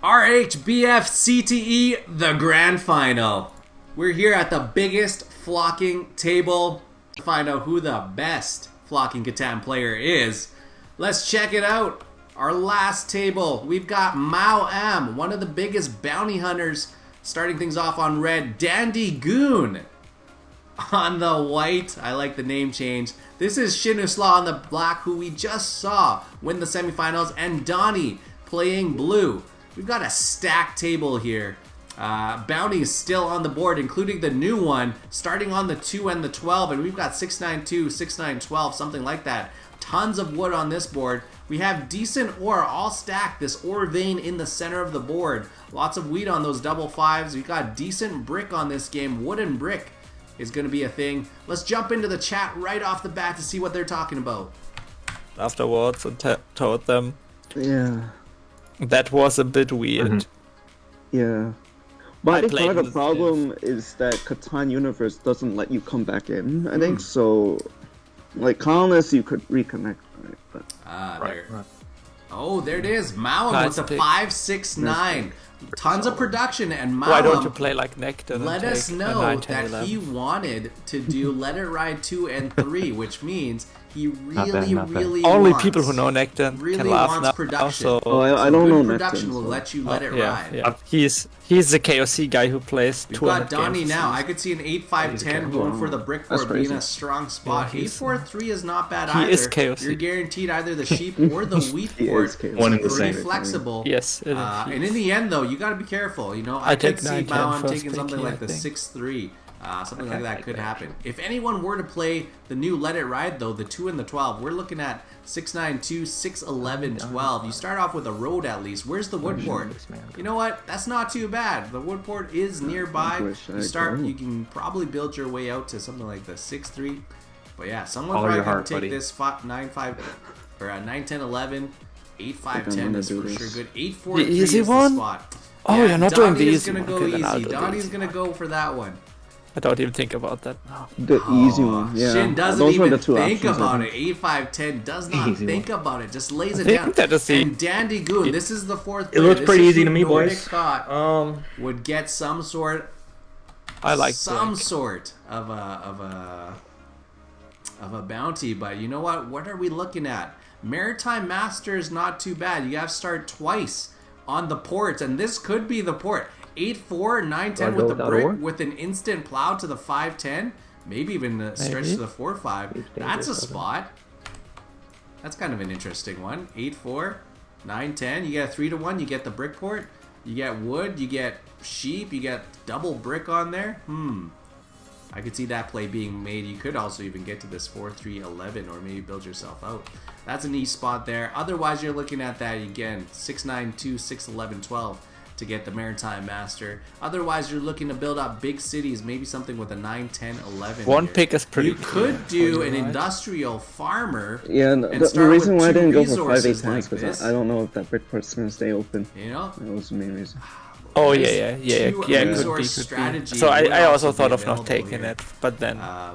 RHBFCTE the Grand Final. We're here at the biggest flocking table to find out who the best flocking Catan player is. Let's check it out. Our last table, we've got Mao M, one of the biggest bounty hunters, starting things off on red. Dandy Goon on the white. I like the name change. This is Shinusla on the black, who we just saw win the semifinals, and Donnie playing blue. We've got a stacked table here. Bounties still on the board, including the new one, starting on the 2 and the 12, and we've got 692, 6912, something like that. Tons of wood on this board. We have decent ore all stacked, this ore vein in the center of the board. Lots of wheat on those double fives. We've got decent brick on this game. Wooden brick is going to be a thing. Let's jump into the chat right off the bat to see what they're talking about. Afterwards, I told them, yeah, that was a bit weird. Yeah. But I think part of the this problem is that Catan Universe doesn't let you come back in, I think, so... Like, colonists, you could reconnect, right? But... There. Oh, there it is. Mao Nice with the pick. 569. Tons of production, and Mao Why don't you play like Nectar? let and us take a know 9, 10, that 11? he wanted to do Let It Ride 2 and 3, which means he Not bad. really Only wants, people who know Nectar really can laugh wants now. production. So, Oh, I So don't good know production Nectar, will so- let you let it yeah, ride. yeah. He's the KOC guy who plays We've 200 got Donnie games. now. I could see an 8-5-10 going for the brick That's board being crazy. a strong spot. Yeah, he's- 8-4-3 is not bad he either. is KOC. You're guaranteed either the sheep or the wheat He board. is KOC. One and the Pretty same. flexible. Yes, it is. And in the end, though, you got to be careful. You know, I I take could see 9, 10 Mao I'm first taking pick something here, like I the think. 6-3. Something like Okay. that could happen. If anyone were to play the new Let It Ride, though, the 2 and the 12, we're looking at 692, 611, 12. You start off with a road at least. Where's the wood port? You know what? That's not too bad. The wood port is nearby. wish You I start. could. You can probably build your way out to something like the 6-3. But yeah, someone Follow probably your could heart, take buddy. this 9-5 or 9-10, 11. 8-5-10 gonna is do for this. sure good. 8-4-3 The easy is the one? spot. Oh, you're not doing the Donnie is easy gonna one. go Okay, then I'll easy. do the Donnie's easy gonna go for that one. I don't even think about that now. The easy one, yeah. Shin doesn't Those were even the two think options, I about think. it. 8-5-10 does not Easy think about it. Just lays it think down. that is the- And Dandy Goon, this is the fourth It player. looks This pretty is easy who to me, Nordic boys. thought would get some sort I like some Drake. sort of a bounty, but you know what are we looking at? Maritime Master is not too bad. You have to start twice on the ports, and this could be the port. 8-4, 9-10 with the without brick ore? with an instant plow to the 5-10, maybe even a stretch Maybe. to the 4-5. That's a spot. That's kind of an interesting one. 8-4, 9-10. You get a 3-1. You get the brick port. You get wood. You get sheep. You get double brick on there. I could see that play being made. You could also even get to this 4-3-11 or maybe build yourself out. That's a neat spot there. Otherwise, you're looking at that again, 6-9-2, 6-11, 12 to get the Maritime Master. Otherwise, you're looking to build up big cities, maybe something with a 9-10-11. One here. pick is pretty You could do clear, an right? industrial farmer. Yeah, and the start reason with why I two didn't go for resources 5-8-10 like is because this. I don't know if that brick port's gonna stay open. You know? That was the main reason. Oh Nice yeah, two could resource be. strategy So would I also also be thought of available not taking here. it, but then Uh,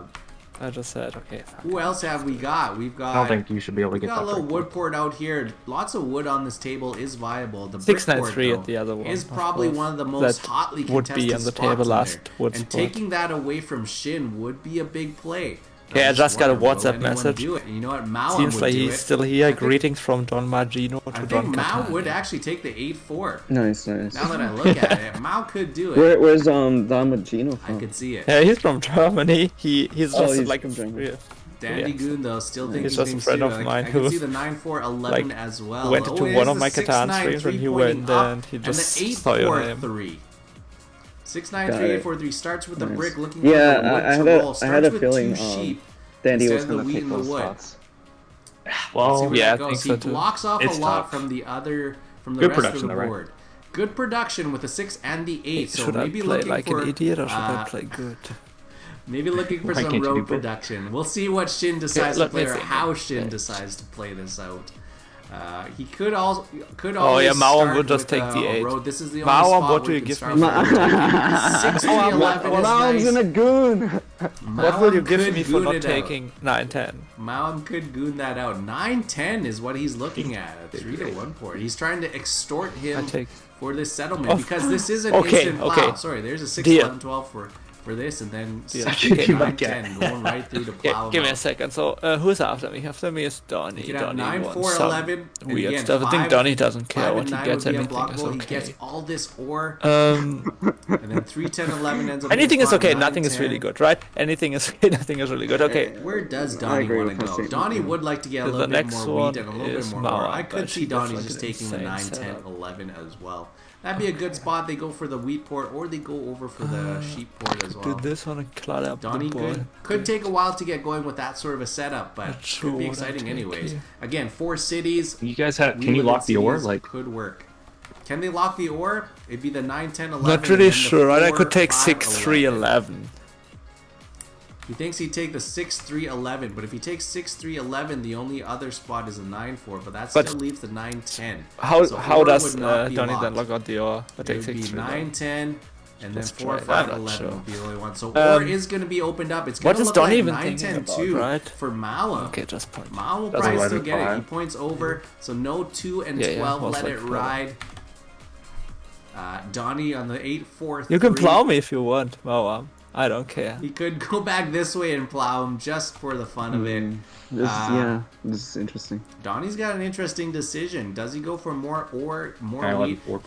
I just said, okay, fuck. who else have we got? We've got. I don't think you should be able to We get got a that. little brick wood port out here. Lots of wood on this table is viable. The brick port, 693 though, at the other one. is of probably course. one of the most That hotly would contested be on the spots table in last there. wood And spot. taking that away from Shin would be a big play. Okay, I just got a wonder, will WhatsApp anyone message. do it? And you know what? Mao Seems would like do he's it. still here. I think- Greetings from Don Margino I to think Don Mao Catan. would actually take the 8-4. Nice, nice. Now that I look at it, Mao could do it. Where's Damagino I from? could see it. Yeah, he's from Germany. He's Oh, just he's like from Germany. yeah, Dandy yeah. Goon, though, still thinking He's just a things friend too. of mine I who, can see the 9-4-11 like, as well. went into here's one of the my Catan 6-9-3 streams when he pointing went up, and he and just the saw your name. 8-4-3. 6-9-3, Got it. 8-4-3 starts with the Nice. brick looking Yeah, for the wood I to had a- roll. I Starts had a with feeling, 2 sheep. Dandy instead was of the gonna wheat take and the those wood. spots. Let's see Well, where yeah, that I goes. think He so too. blocks off It's a lot tough. from the Good rest of production, the though, right? board. Good production with the 6 and the 8. So Should I maybe play looking like for an idiot or should I play good? maybe looking for Why some can't you do road both? production. We'll see what Shin decides to let me play or think. how Shin Yeah. decides to play this out. He could also Oh yeah, Mauam start would just with, take the a 8. road. This is the only Mauam, spot what where do you can give start me? with 6 3 11 is Mao's in nice. a goon. What will you Mauam give could me for goon not it out. taking 9-10? Mauam could goon that out. 9-10 is what he's looking at. A 3-1 port. He's trying to extort him for this settlement because this is an instant plow. Sorry, there's a 6 11 12 for this, and then 9-10 going right through to plow. Give me a second. So who's after me? After me is Donnie. You could have Donnie 9 wants 4 some 11. weird stuff. I think Donnie doesn't care what he gets. Anything is He gets okay. all this ore, and then 3 10 11 ends up. Anything is okay. 9, Nothing is 10. really good, right? Anything is okay. Nothing is really good. Okay. Where does Donnie want to go? Donnie would like to get a little bit more wheat and a little bit more ore. I could see Donnie just taking the 9 10 11 as well. That'd be a good spot. They go for the wheat port, or they go over for the sheep port as well. Do this on a clutter up Donnie the board. could take a while to get going with that sort of a setup, but could be exciting anyways. Again, 4 cities. You guys have? Can you lock the ore? Like, could work. Can they lock the ore? It'd be the 9 10 11. Not really and then the sure, right? I 4, could take 5, 6 3 11. He thinks he'd take the 6 3 11, but if he takes 6 3 11, the only other spot is a 9 4, but that still leaves the 9 10. How So how ore does would not be Donnie locked. then lock out the ore? I It take would 6 be 3 9 10, and then Let's 4 try 5 that, 11 sure. would be the only one. So ore is going to be opened up. It's going What to is look Donnie like even 9 10 thinking about, 2 right? for Mala. Okay, just point. Mao will Doesn't probably let still it get it. fly. He points over, so no 2 and Yeah, yeah, 12. most Let it likely. ride. Donnie on the 8 4 3. You can plow me if you want, Mauam. I don't care. He could go back this way and plow him just for the fun of it. This is interesting. Donnie's got an interesting decision. Does he go for more ore, more I wheat? want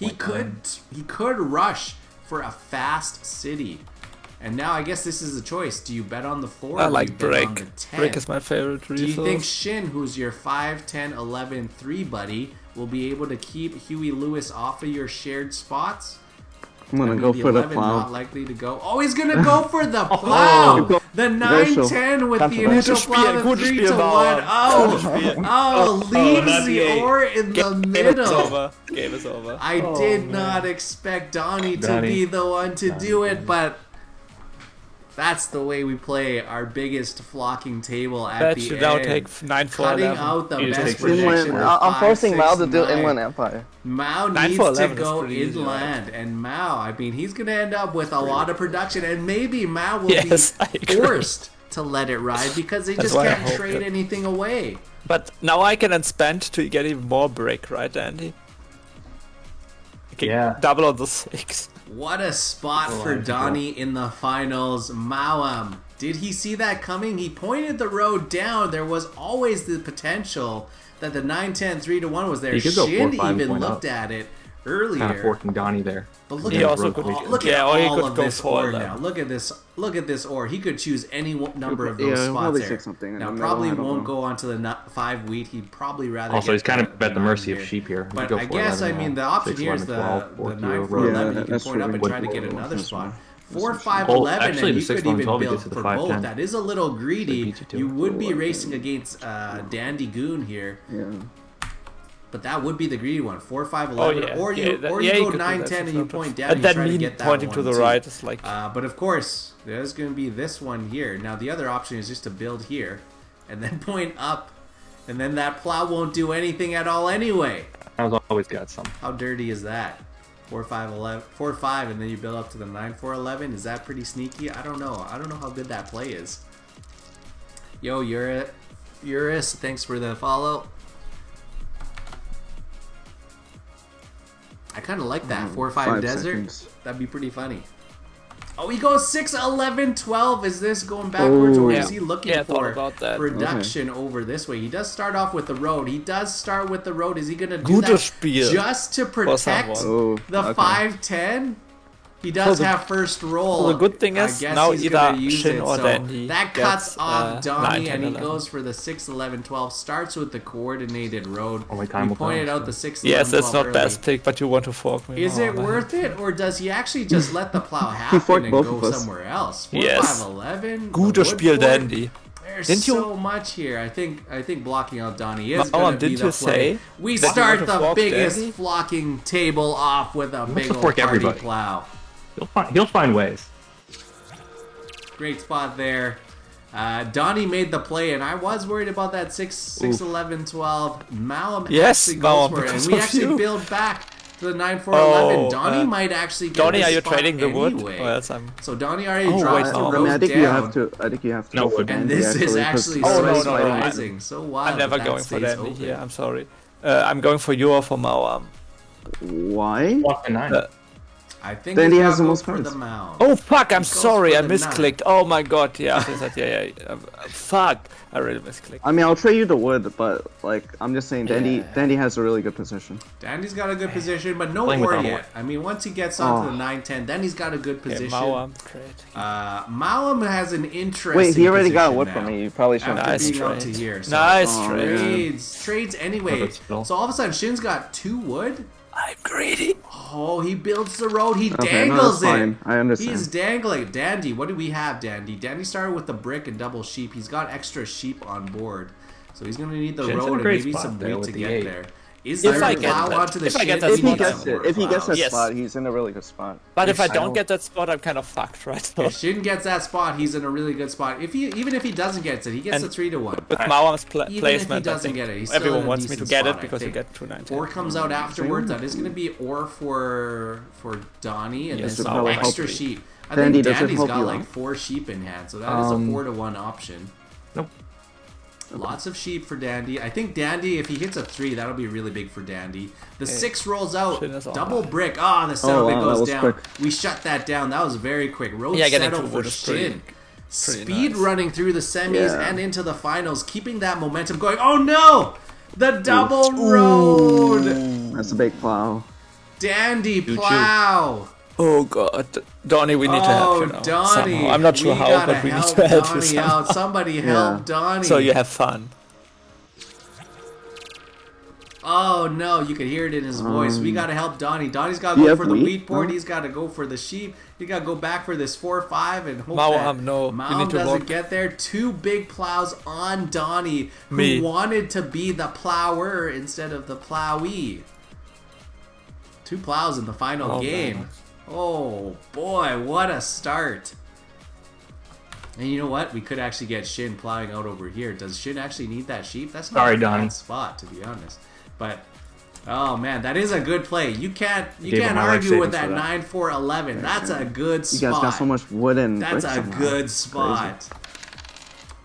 He could rush for a fast city. And now I guess this is a choice. Do you bet on the 4 I or do you like bet on Brick. the 10? Brick is my favorite Do you think resource. Shin, who's your 5, 10, 11, 3 buddy, will be able to keep Huey Lewis off of your shared spots? I'm gonna go for the 11 plow. not likely to go. Oh, he's gonna go for the plow. The 9-10 with the initial plow, the 3 to 1. Oh, leaves the ore in the middle. Game is over. I did not expect Donnie to be the one to do it, but that's the way we play our biggest flocking table at Bet the you end. now take 9 4 Cutting 11. out the You just best take three. prediction. Inland. with I'm 5, forcing 6, Mao to do 9. Inland Empire. Mao 9 needs for to 11 is go pretty easy, inland, and Mao, I mean, he's going to end up with a lot of production, and maybe Mao will Yes, I be agree. forced to let it ride because they That's just why I can't hope trade that- anything away. But now I can spend to get even more brick, right, Andy? Okay, Yeah. double on the 6. What a spot for Donnie in the finals. Mauam, did he see that coming? He pointed the road down. There was always the potential that the 9-10 3-1 was there. He could go Shin 4-5 even point looked up. at it earlier. kind of forking Donnie there. But look He at also road could, weekend. look at yeah, or he all could of go this for ore them. now. Look at this. Look at this ore. He could choose any number of Yeah, those he'll spots probably there. take something in Now the middle, probably I don't won't know. go onto the 5 wheat. He'd probably rather. Also, get he's kind of at the 9 mercy of here. sheep here. But You go I for guess 11 I mean now. the option 6, here is 11, 12, the 4, 9 2, 4 Yeah, 11. You can that's point up true. and try to get another That's spot. true. 4 5 Well, 11, actually, and the you 6, could 11, even 12, you build get to the for 5, both. 10. That is a little greedy. beat you too. You would be 4, racing against Dandy Goon here. Yeah. But that would be the greedy one. 4 5 11, Oh, yeah. or you Yeah, that- or yeah, you you go could do 9 that, 10 and for you example. point down. And And that try to mean get that pointing one to the too. right is like... But of course, there's going to be this one here. Now the other option is just to build here, and then point up, and then that plow won't do anything at all anyway. I've always got some. How dirty is that? 4 5 11, 4 5, and then you build up to the 9 4 11. Is that pretty sneaky? I don't know. I don't know how good that play is. Yo, Eurus, thanks for the follow. I kind of like that 4 5 5 desert. seconds. That'd be pretty funny. Oh, he goes 6 11 12. Is this going backwards, or is he looking Yeah, I thought for about that. reduction over this way? He does start off with the road. Is he gonna do Gutes that Spiel. just to protect someone. the Okay. 5-10? He does So the- have first roll. so the good thing I is guess now he's either gonna use Shin it, or so Dandy that cuts gets, off Donnie, 9, and he 10, 11. goes for the 6 11 12. Starts with the coordinated road. Only time We will tell, pointed out so. the 6 11 Yes, that's 12 not early. best pick, but you want to fork me. Is Oh, it man. worth it, or does he actually just let the plow happen forked and both go of us. somewhere else? 4 Yes. 5 11. Gutes Spiel, Dandy. There's Didn't you- so much here. I think blocking out Donnie is Mauam, going to be didn't the you play. say We that you start want to the fork biggest Dandy? flocking table off with a big to old fork party everybody. plow. He'll find ways. Great spot there. Donnie made the play, and I was worried about that 6, 11, 12. Malum Yes, actually goes Malum, for it, and because we of actually you. build back to the 9, 4, 11. Oh, Donnie might actually get Donnie, this are you spot trading the wood? anyway. Or else I'm... So Donnie already Oh, drops wait, the no. I mean, road I think down. you have to. I think you have to No go for wood. And Dandy, this is actually, actually 'cause Oh, so no, otherwise no, fighting- no, surprising. So wild. I'm never that going for stays Dandy open. here, I'm sorry. I'm going for you or for Mauam. Why? Block the 9. I think Dandy he's has the gotta go most for cards. the mound. Oh fuck, I'm goes sorry, for I the misclicked. Oh my god, yeah, yeah. Fuck, I really misclicked. I mean, I'll trade you the wood, but like, I'm just saying, Dandy Yeah. Dandy has a really good position. Dandy's got a good position, but no Playing war without a yet. war. I mean, once he gets onto Oh. the 9, 10, then he's got a good Okay, position. Mauam, trade. Malum has an interesting Wait, he already got a position wood now. from me. You probably shouldn't. After Nice being out to trade. here. So Nice Oh, trade. yeah. Trades anyway. Perfect spell. So all of a sudden, Shin's got 2 wood. I'm greedy. Oh, he builds the road. He Okay, no, dangles that's it. fine. I understand. He's dangling. Dandy, what do we have, Dandy? Dandy started with the brick and double sheep. He's got extra sheep on board. So he's going to need the Shin's in a road and great maybe spot some there wheat with to the get 8. there. Is If there I a get plow that- onto the if I shin? get that If he spot, gets I'm it, if he gets that Yes. spot, he's in a really good spot. But if I I don't don't- get that spot, I'm kind of fucked, right? If Shin gets that spot, he's in a really good spot. Even if he doesn't get it, he gets And the 3-1. With Mauam's Even if he placement, I doesn't think get it, he's still in everyone a wants me to decent get spot, it I because you think. get 290. Ore comes out afterwards. That is going to be ore for Donnie and Yes, then some probably extra help you. sheep. I Dandy, think does it Dandy's help got you like out? 4 sheep in hand, so that is a 4-1 option. Nope. Lots of sheep for Dandy. I think Dandy, if he hits a 3, that'll be really big for Dandy. The 6 rolls out. Shit, that's all Double right. brick. Ah, the settlement wow, that goes was down. quick. We shut that down. That was very quick. Road Yeah, getting settle to for wood is pretty Shin. Speed nice. running through the semis Yeah. and into the finals, keeping that momentum going. Oh no! The double road! That's a big plow. Dandy Choo-choo. plow! Oh god, Donnie, we need to help you now. Donnie! Somehow. I'm not sure we how, gotta but we need help to help you Donnie somehow. out. Somebody help Donnie! So you have fun. Oh no, you can hear it in his voice. We gotta help Donnie. Donnie's gotta you go have for the wheat? wheat port. No? He's gotta go for the sheep. He gotta go back for this 4-5 and hope Mauam, that no. You Mauam need to doesn't walk. get there. 2 big plows on Donnie, who Me. wanted to be the plower instead of the plowee. 2 plows in the final Oh, game. man. Oh boy, what a start. And you know what? We could actually get Shin plowing out over here. Does Shin actually need that sheep? That's not Sorry, a Donnie. bad spot, to be honest. But oh man, that is a good play. You can't Gave him my life argue with savings that for that. 9-4-11. That's a good You spot. guys got so much wood and That's bricks a somehow. good spot.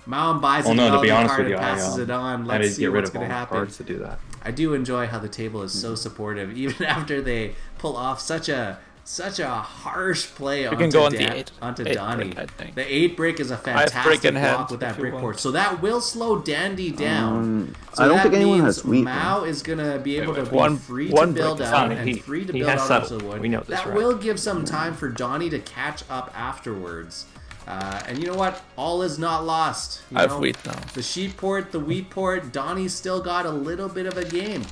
Maum buys Well, a no, to be development honest card with and you, passes it on. I Let's did see get rid what's of all going to the happen. cards to do that. I do enjoy how the table is so supportive, even after they pull off such a harsh play can go on the onto 8 Donnie. brick, I think. The 8 brick is a brick fantastic in block hand with that if you brick want. port. So that will slow Dandy down. So I don't that think anyone means has wheat, Mao is going to be able to be One- free to one build brick is out fine. and He- free to he build has out settled. onto the wood. We know this, that right? will give some time for Donnie to catch up afterwards. And you know what? All is not lost. You I have know? wheat now. The sheep port, the wheat port, Donnie's still got a little bit of a game.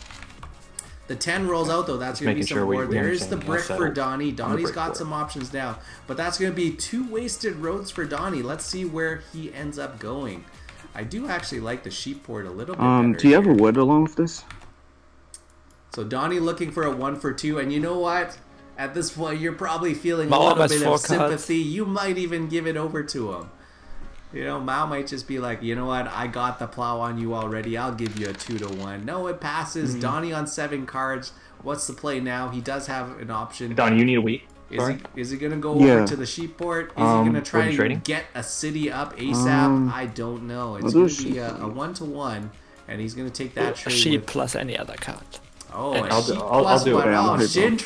The 10 rolls out though, that's going to be making some sure we- more. we There is the understand brick how for settled Donnie. on the Donnie's brick got port. some options now. But that's going to be 2 wasted roads for Donnie. Let's see where he ends up going. I do actually like the sheep port a little bit better Do you have a here. wood along with this? So Donnie looking for a 1 for 2. And you know what? At this point, you're probably feeling a Mao little has bit 4 of cards. sympathy. You might even give it over to him. You know, Mao might just be like, you know what, I got the plow on you already. I'll give you a 2-1. No, it passes. Donnie on 7 cards. What's the play now? He does have an option. Don, you need a wheat. Is he going to go Yeah. over to the sheep port? Is he going to try what are you and trading? get a city up ASAP? I don't know. It's I'll do going a to be sheep a for you. 1-1, and he's going to take that A trade sheep with... plus any other card. Oh, And a I'll sheep do- I'll plus do it. one. Okay, I'll Oh, hit Shin both.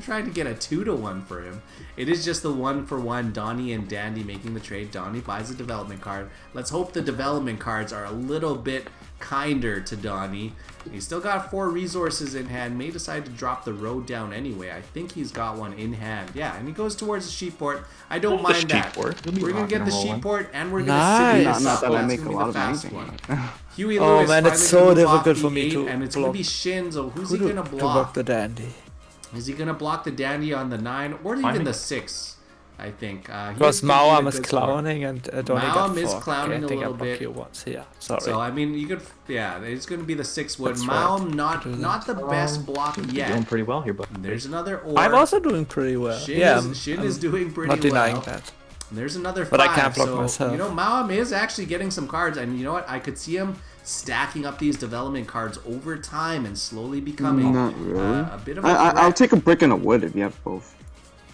tried to get a 2-1 for him. It is just the 1-for-1. Donnie and Dandy making the trade. Donnie buys a development card. Let's hope the development cards are a little bit kinder to Donnie. He's still got 4 resources in hand. May decide to drop the road down anyway. I think he's got one in hand. Yeah, and he goes towards the sheep port. I don't The mind sheep that. port. He'll be We're gonna rocking get and the sheep rolling. port, and we're gonna Nice. city Not, this not up. that I That's make gonna a be lot the of fast anything. one. Huey Oh, Lewis man, it's finally so gonna move off difficult the for me 8, to and it's gonna block. be Shin. So who's Who he gonna to block? block the Dandy? Is he gonna block the Dandy on the 9 or Fine. even the 6? I think. Because Mauam is clowning and Donnie got Mauam is 4. clowning okay, I a think I little blocked bit. you once. Yeah, sorry. So I mean, you could, yeah, it's gonna be the 6 wood. That's right. Maum not the best block You're doing yet. pretty well here, but There's another ore. I'm also doing pretty well. Shin yeah, is, Shin is doing pretty not denying well. that. And there's another 5. But I can't block so, myself. you know, Mawam is actually getting some cards. And you know what? I could see him stacking up these development cards over time and slowly becoming Not really. a bit of a I'll threat. take a brick and a wood if you have both.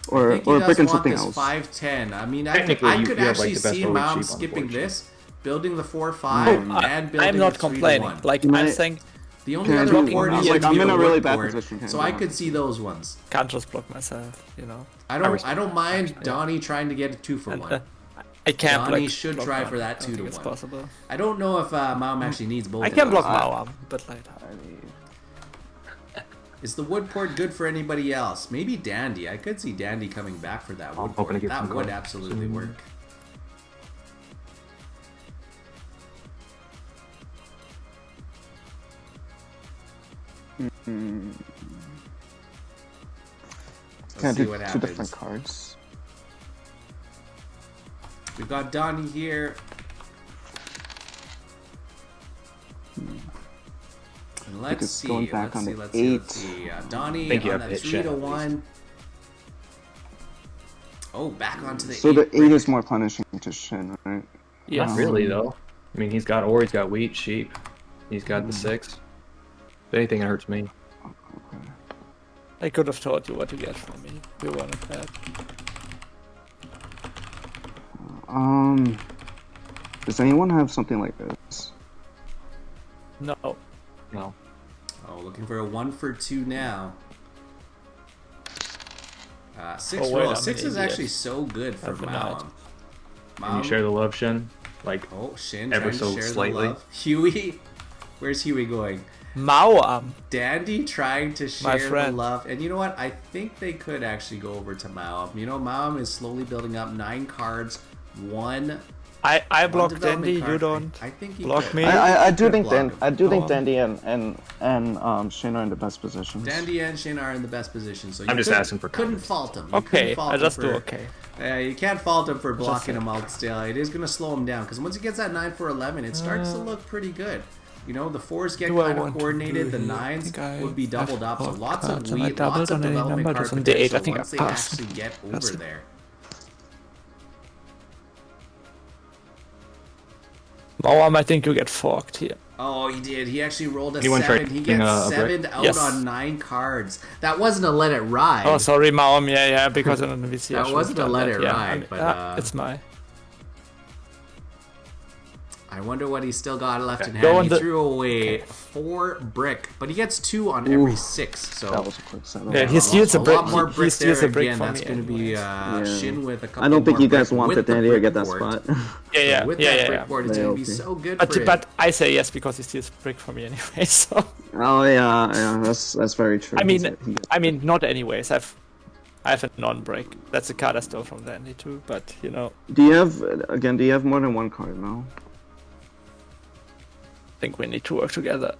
Or I think he a does brick and want something this else. 5-10. I mean, I Technically, could you have, actually like, the best see always Mawam cheap, skipping this, unfortunately. building the 4-5, and building I'm not the 3-1. complaining. Like, Can I'm I- saying, The only Can I other do- board is like, gonna be I'm in the a really wood bad board, position, can so I I do could that? see those ones. can't just block myself, you know. I don't mind Donnie trying to get a 2-for-1. I can't Donnie like, should block try Mawam. for that I don't think it's 2-1. possible. I don't know if Mawam actually needs both. I of can those. block Mawam, but like, Is the wood port good for anybody else? Maybe Dandy. I could see Dandy coming back for that wood hoping port. to get That some would cards. absolutely work. Let's Can't see do what two happens. different cards. We've got Donnie here. And let's Because see. going back Let's on see. the Let's see. Let's 8. see. Donnie Think you on have that to hit 3-1. Oh, back onto the 8. So the 8 brick. is more punishing to Shin, right? yes. Not really though. I mean, he's got ore, he's got wheat, sheep. He's got the 6. If anything, it hurts me. I could have told you what to get from me. You wanted that. Does anyone have something like this? No. No. Oh, looking for a 1-for-2 now. 6 Oh, wait, roll. I'm 6 an is idiot. actually so good for I've been Mawam. Can you share the love, Shin? Like, Oh, Shin ever trying so to share slightly? the love. Huey, where's Huey going? Mawam. Dandy trying to My share the friend. love. And you know what? I think they could actually go over to Mawam. You know, Mawam is slowly building up 9 cards, one I block development Dandy, card. you don't I think he block could. me. I do could think block him. Dandy and Shin are in the best positions. Dandy and Shin are in the best position, so you I'm just couldn't- asking for couldn't comments. fault him. You Okay, couldn't fault I him just do for- okay. You can't fault him for blocking saying. him out still. It is going to slow him down because once he gets that 9 for 11, it starts to look pretty good. You know, the 4s get Do I kind of want to coordinated. The do here? 9s I think I would be doubled up. So have lots of cards. Am I wheat, lots doubled of on any development number? card Just on the 8, I potential think I once they passed. actually get That's over it. there. Mawam, I think you get forked here. Oh, he did. He actually rolled a He went 7. He trading, gets a brick. 7'd out Yes. on 9 cards. That wasn't a let it ride. Oh, sorry, Mawam. Yeah, because on the VC. I That should wasn't have a done let that. it Yeah, ride, I mean, but, it's my. I wonder what he's still got left in Go hand. on He the- threw away 4 brick, but he gets 2 on every 6. So That was a quick setup. Yeah, he steals a a brick. lot more He brick steals there a brick again. from That's me going to be Shin with a couple. I don't think more you guys brick wanted with the Dandy to brick get that board. spot. Yeah, With yeah, that yeah, brick yeah. board, it's Yeah, going to be okay. so good for him. But I say yes because he steals brick from me anyway. So Oh yeah, that's very true. I mean, not anyways. I have a non-break. That's a card I stole from Dandy too. But you know, do you have more than one card now? I think we need to work together.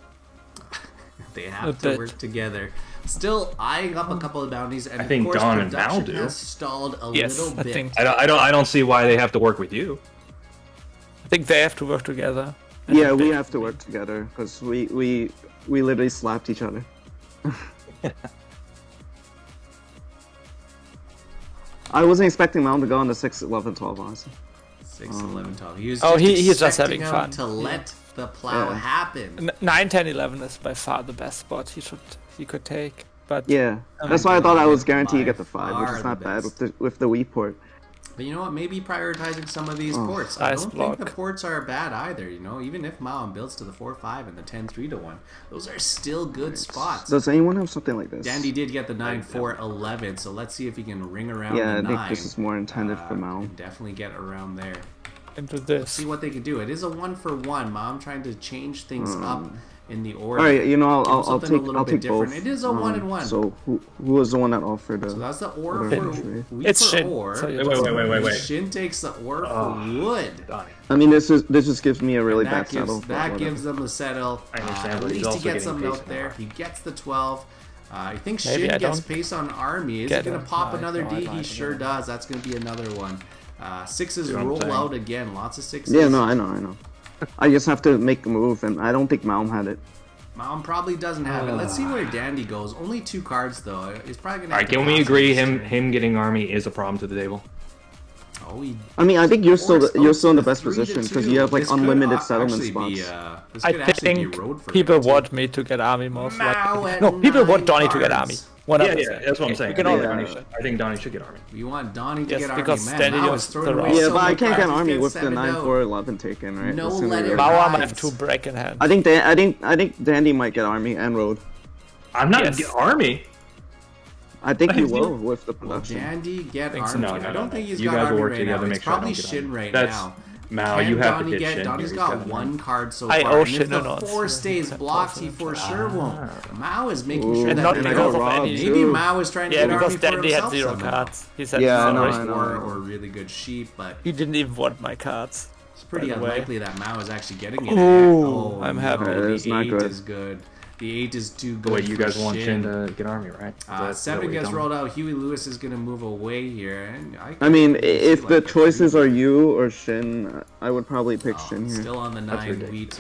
They A have to bit. work together. Still eyeing up a couple of bounties, and I of think course Dawn and Val production do. has stalled a Yes, little I bit. think I don't see why they have to work with you. I think they have to work together. Yeah, we have to work together because we literally slapped each other. I wasn't expecting Mount to go on the 6, 11, 12, honestly. 6, 11, 12. He was Oh, just he's just expecting having him fun. to let the plow Yeah. happen. 9, 10, 11 is by far the best spot he could take. But Yeah, that's why I thought I was guaranteed to By get the 5, which far is not the bad best. with the Wii port. But you know what? Maybe prioritizing some of these Oh, ports. I nice don't block. think the ports are bad either. You know, even if Mawam builds to the 4-5 and the 10-3 to 1, those are still good spots. Does anyone have something like this? Dandy did get the 9-4-11, so let's see if he can ring around Yeah, I the think 9. this is more intended for Mao. and definitely get around there. into this. See what they can do. It is a 1-for-1. Mom trying to change things up in the order. All right, you know, Give I'll something a take little I'll bit take different. both. It is a 1-and-1. So who was the one that offered? So that's the ore Whatever. for wheat It's for Shin. ore. So you Wait. Shin takes the ore for wood. Donnie. I mean, this just gives me a really And bad that gives, settle. but that whatever. gives them the settle. I understand, At but he's least he also gets getting some pace out there. now. He gets the 12. I think Maybe Shin I gets don't pace on Army. Is he get going to it. pop No, another no, I D? He lied sure again. does. That's going to be another one. 6s You know what I'm roll saying? out again. Lots of 6s. Yeah, no, I know. I just have to make a move, and I don't think Malm had it. Mom probably doesn't have it. Let's see where Dandy goes. Only 2 cards though. He's probably gonna. All right, can we agree him getting army is a problem to the table? Oh, he I mean, I think you're still forced you're still in the out to best 3 to position because 2. you have like This could unlimited settlement actually spots. Be, this I could actually be think road for people him, too. want me to get army most Mao likely. at No, people want 9 Donnie to get army. cards. 100%. That's what I'm saying. We can I all think, agree. Yeah. I think Donnie should get army. We want Donnie to Yes, get army. because Man, then he Mao goes is throwing the away route. Yeah, so but I many can't get cards. He's army getting with the 7-0. 9-4-11 taken, right? No That's gonna be letter good. Mao might rides. have 2 break in hand. I think Dandy might get army and road. I'm not Yes. get army. I think you I will think- with the Will production. Dandy get Think so. army? No, I don't think he's You got guys will army work right together now. to It's make sure I probably don't get Shin army. right That's now. Mao. Can You have Donnie to get Shin. Donnie's He's got got 1 card so I far. owe And if Shin the an odds. 4 stays blocked, he for sure won't. Mao is making Ooh, sure And that not they and I because got of robbed any- maybe too. Mao is trying to Yeah, get because army for Dandy had himself 0 somehow. cards. He said Yeah, I sorry. know, Knowledge I know. or really good sheep, but He didn't even want my cards. it's pretty by the way. unlikely that Mao is actually getting it. Ooh, I'm no, happy. That is The not 8 good. is good. The 8 is too good. Wait, you for guys want Shin to get army, right? Is that 7 what you're gets telling me? rolled out. Huey Lewis is going to move away here. And I mean, can see if the like a choices three- are you or Shin, I would probably pick Oh, Shin here. still on the That's 9 ridiculous. wheat.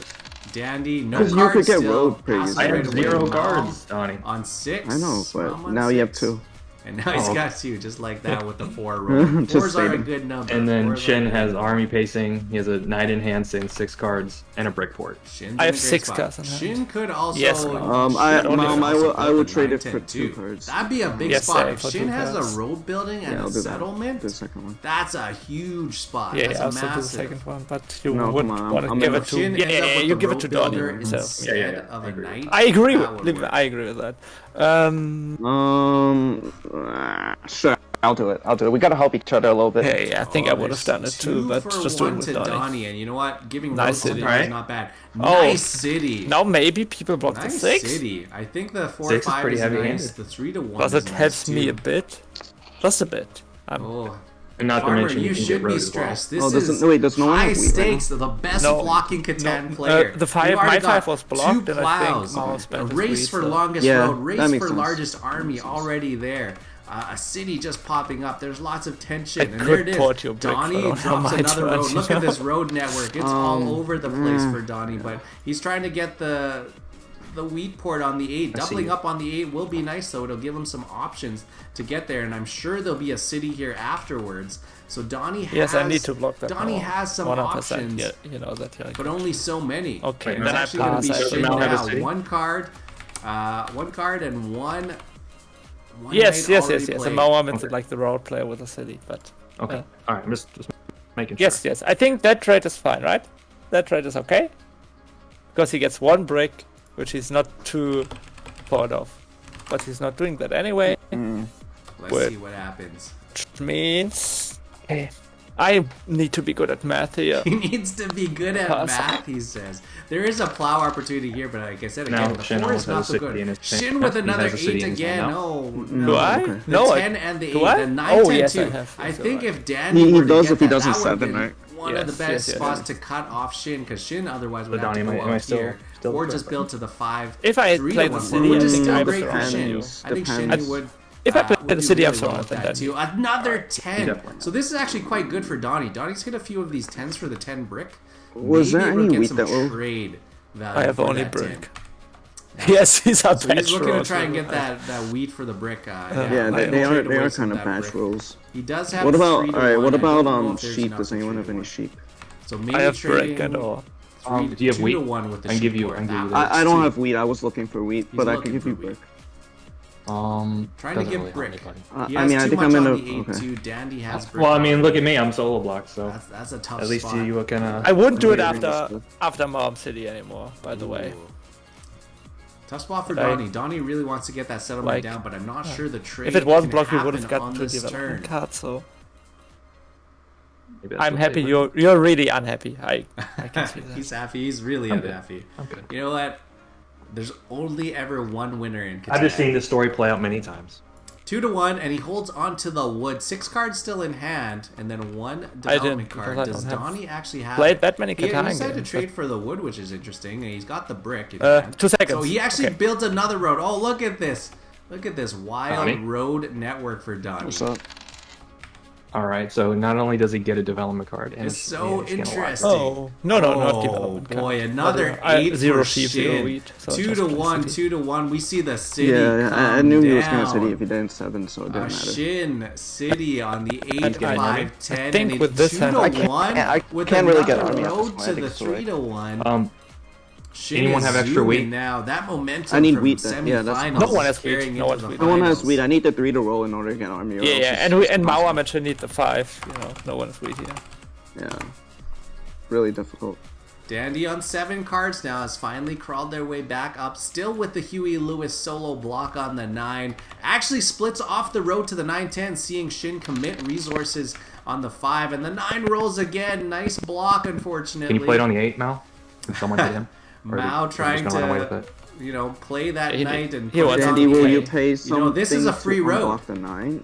Dandy, no 'Cause you cards could get still. road pretty Passes easily. I right have away. 0 Mao cards, Donnie. on 6. I know, Mao but on now you have 6. 2. And now he's Oh. got 2, just like that with the 4 roll. Just 4s are a stating. good number. And then 4s are Shin good. has army pacing. He has a knight in hand, saying 6 cards, and a brick port. Shin's I in have a great 6 spot. cards in hand. Shin could also. Yes, Shin Mom. I could Mom, also I build would a trade it 9-10 for 2 too. cards. That'd be a big Yes, spot. same If for Shin 2 has cards. a road building and Yeah, I'll a do that. settlement, The second one. that's a huge spot. Yeah, That's yeah, I'll still do the massive. second one, but you No, would come on, want to I'm give in it the- to. Shin Yeah, ends yeah, up yeah, with you the give it road to Donnie. builder So. instead Yeah, of I a agree. knight. I agree That would with work. I agree with that. Sure, I'll do it. We gotta help each other a little bit. Yeah, yeah, I think I would have done it too, Two but for just do it 1 with to Donnie. Donnie, and you know what? Giving Nice roads to city. Donnie is Right? not bad. Oh. Nice city. Now maybe people block the Nice 6. city. I think the 4 6 is 5 pretty is heavy-handed. nice. The 3 to 1 Plus is it nice helps me too. a bit. Just a bit. Oh, And not to Farmer, mention you can should get road be as well. stressed. This Oh, is does no one high have wheat right stakes. The best No. flocking Catan No, player. the 5 You've already my 5 got was blocked, 2 and I think plows. Mao A spent his race wheat, for so- longest Yeah, road. that Race makes for sense. largest army already there. A city just popping up. There's lots of tension. I And could there it is. port your brick, Donnie but I don't drops have my another road. turn, Look you at know? this road network. It's all over the place for Donnie, but he's trying to get the wheat port on the 8. Doubling you. up on the 8 will be nice, though. It'll give him some options to get there, and I'm sure there'll be a city here afterwards. So Donnie has... Yes, I need to block that. Donnie more. has some 100%, options, Yeah, you know that. Yeah. but only so many. Okay, Wait, It's then I actually going to be pass. Shin Mao have a now. city? One card and one Yes, knight yes, already yes, yes. played. And Mao I'm Okay. like the road player with the city, but Okay. All right. I'm just making sure. yes, yes. I think that trade is fine, right? That trade is okay because he gets 1 brick, which he's not too bored of, but he's not doing that anyway. Let's Wait. see what happens. Which means I need to be good at math here. He needs to be good at Pass. math, he says. There is a plow opportunity here, but like I said again, Now, the Shin 4 is also not has so a city in good. his Shin hand. with He another has a city 8 in his again. hand No, Do no. I? okay. The No, 10 and the 8, do I? the 9, Oh, 10, yes, 2. I have. I Yes, think you're if Danny He were to does get if he that, doesn't that would've 7, been right? one of the Yes, best yes, yes, spots yes. to cut off Shin, because Shin otherwise would But have to Donnie, go am I out still- here, still or correct? just build to the 5. If I 3 play to the 1, city, which I is think still I great would for rather Shin. you. I think Shin Depends. would. If I play would the do city, I'm really well stronger with than that that. too. Another 10. Definitely. So this is actually quite good for Donnie. Donnie's hit a few of these 10s for the 10 brick. Was Maybe there we'll any get wheat some that will? trade value I have for only that brick. 10. Yes, he's a So he's patch looking to road. try and get that wheat for the brick. Yeah, I they don't are trade away some kind of that batch brick. rolls. He does have What about 3 to alright? 1. What I about don't know if there's sheep? enough Does for anyone 3 have to any 1. sheep? So maybe I have trading brick and all. Do you have 2 wheat? to 1 with the I can give sheep you- board. I can give you That that. I don't works have too. wheat. I was looking for wheat, He's but I looking could give for you wheat. brick. Trying to doesn't get really help brick. anybody. He I has mean, I too think much I'm in on a- the 8 okay. too. Dandy has brick. Well, I mean, look at me. I'm solo blocked, so That's a tough at least spot. you can. I wouldn't do it Yeah, after Mom City anymore, by the way. Ooh. Tough spot for But I- Donnie. Donnie really wants to get that settlement Like, down, but I'm not sure the trade If it wasn't can blocked, we would have happen got on to this development turn. card, so maybe that's I'm what happy they you're really unhappy. I can see that. He's happy. He's really I'm good. unhappy. I'm good. You know what? There's only ever one winner in Catan. I've just seen this story play out many times. 2 to 1, and he holds onto the wood. 6 cards still in hand, and then 1 development because card. I Does don't have Donnie actually have? played that many He Catan decided to games, trade for the wood, which is interesting, and he's got the brick. In but- hand. 2 seconds. So he actually Okay. built another road. Oh, look at this! Look at this wild Donnie? road network for Donnie. What's up? All right, so not only does he get a development card, and It's so he's getting a lot. interesting. Oh, no, not Oh development. boy, card. another But, 8 zero for sheep, zero Shin. wheat. So 2 just to play 1, city. 2 to 1. We see the city Yeah, I come knew down. he was gonna city if he didn't 7, so it didn't matter. Shin City on the 8, And I 5, 10, think and with it's this 2 hand, to I 1 I with can't really get another army off road this to one. I the think it's 3 to 1. Shin anyone is have extra zooming wheat? now. That momentum I need from wheat then. Yeah, that's- semifinals No one has is carrying wheat. No into one the has wheat. No one has finals. wheat. I need the 3 to roll in order to get army. or Yeah, else yeah, it's and Mao impossible. actually need the 5. You know, no one is wheat here. Yeah, really difficult. Dandy on 7 cards now has finally crawled their way back up, still with the Huey Lewis solo block on the 9. Actually splits off the road to the 9-10, seeing Shin commit resources on the 5, and the 9 rolls again. Nice block, unfortunately. Can you play it on the 8, Mal? Can someone hit him? Or Mao is he trying just gonna run away with to, it? you know, play that He- knight and he put wants it on Dandy, the will 8. you pay something? You know, this is a free road. Unblock the 9.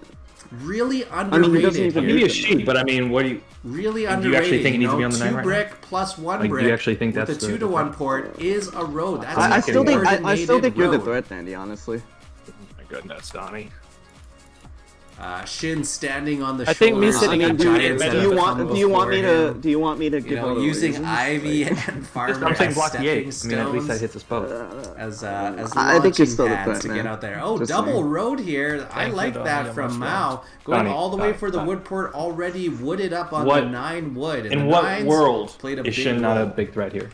Really I mean, he doesn't underrated even I'll give here. you a sheep, but I mean, what do you? Really Do you underrated. actually think it needs to you be know, on the 2 9 right now? brick plus 1 Like, do you brick actually think with that's a the 2 to 1 difference? port is a road. That's I'm a I still think I still coordinated think you're the road. threat, Dandy. Honestly. My goodness, Donnie. Shin standing on the I think me shoulders sitting of in the do you- giants do that you have want- come Do you want me before to? him. Do you want me to You give know, all the using reasons? Ivy Like, and Farmer I'm saying as block the 8. stepping I mean, at least that stones hits his post. as I think launching it's still the pads threat, to man. get out there. Oh, Just double saying. road here. I Thank you, like Donnie, that you're from much Mao. loved. Going Donnie, all the way for the Donnie. wood port, already wooded up on What- the 9 wood. And In the what 9s world played a is big Shin not a role. big threat here?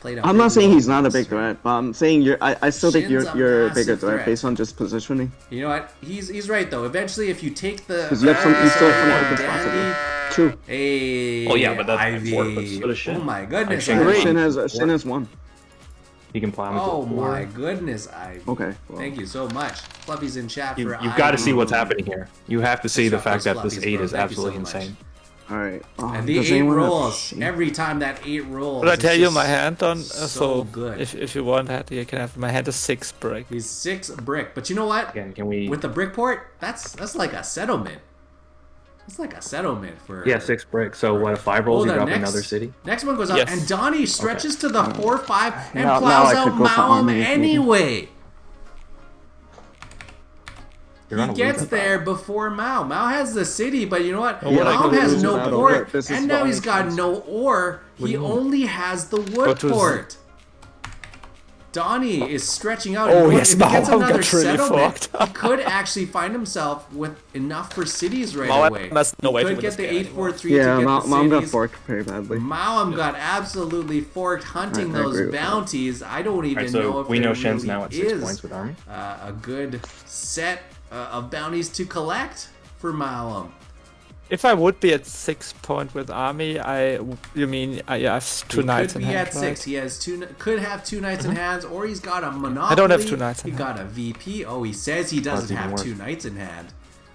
Played a I'm big not saying role he's not in a this big round. threat, but I'm saying I still think Shin's a you're a bigger massive threat threat. based on just positioning. You know what? He's right though. Eventually, if you take the 'Cause you have some- you still have some Dandy, open spots again. True. Hey, Oh, yeah, but that's Ivy. worthless. So does Shin. Oh my goodness, Shin Ivy. Shin has 1. He can plow him. Oh into a 4. my goodness, Ivy. Okay. Well, Thank you so much. Fluffy's in chat for You've got to Ivy. see what's happening here. You have to see the Shut fact those that this fluffies, 8 bro. is Thank you so absolutely much. insane. All right. And the does 8 anyone have rolls. sheep? Every time that 8 rolls. Will I it's tell you just my hand on? so So good. if you want that, you can have my hand is 6 brick. He's 6 brick. But you know what? Again, can we? With the brick port, that's like a settlement. It's like a settlement for. Yeah, 6 bricks. So what? If 5 rolls, Oh, you the drop next, another city. Next one goes out, Yes. and Donnie stretches to the 4-5 and Now plows I out could go for Maum army if needed. anyway. You're on He a gets weak there before Mao. Mao has the city, but you know what? Yeah, Mao like has the no battle port, work. This is and the now he's only got chance. no ore. He only has the wood Go to Z. port. Donnie is stretching out. Oh, You know what? yes, if he gets Mao another got really settlement, fucked. he could actually find himself with enough for cities right Mao away. has no he way to could win get this the game 8-4-3 Yeah, to get Mom the got cities. forked very badly. Mao got absolutely forked hunting I agree those with that. bounties. I don't even Alright, know so if we there know Shin's really now at 6 is, points with army. a good set of bounties to collect for Mao. If I would be at 6 point with army, you mean I have 2 He knights could in be hand, at right? 6. He has could have 2 knights in hands, or he's got a monopoly. I don't have 2 knights He in got a VP. Oh, he says he doesn't even have worse. 2 knights in hand.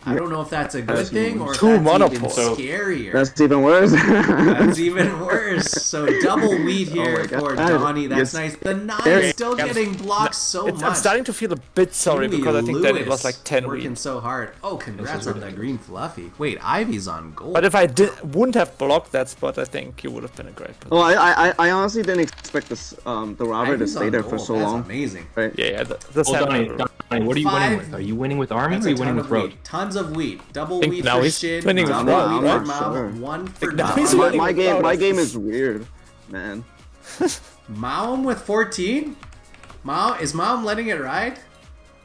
I don't know if that's a good That's thing even or if 2 that's even monopoles. So- scarier. That's even worse. That's even worse. So double wheat here my God. for That is- Donnie. That's yes. nice. The 9 There- is still getting blocked so I'm much. starting to feel a bit sorry Huey because I think that it Lewis was like 10 working wheat. so hard. Oh, congrats is on the ridiculous. green fluffy. Wait, Ivy's on gold. But if I wouldn't have blocked that spot, I think you would have been a great player. Well, I honestly didn't expect this the robber to Ivy's stay on there gold. for so That's long. amazing. Right? Yeah, the Well, center- Donnie, what are you winning 5 with? Are you winning with army That's or are a you winning ton with of road? wheat. Tons of wheat. Double think wheat now for he's Shin. winning with Double road, wheat right? for Mao. Sure. 1 for now Donnie. he's My, winning my with game, road. my game is weird, man. Maum with 14? Is Maum letting it ride?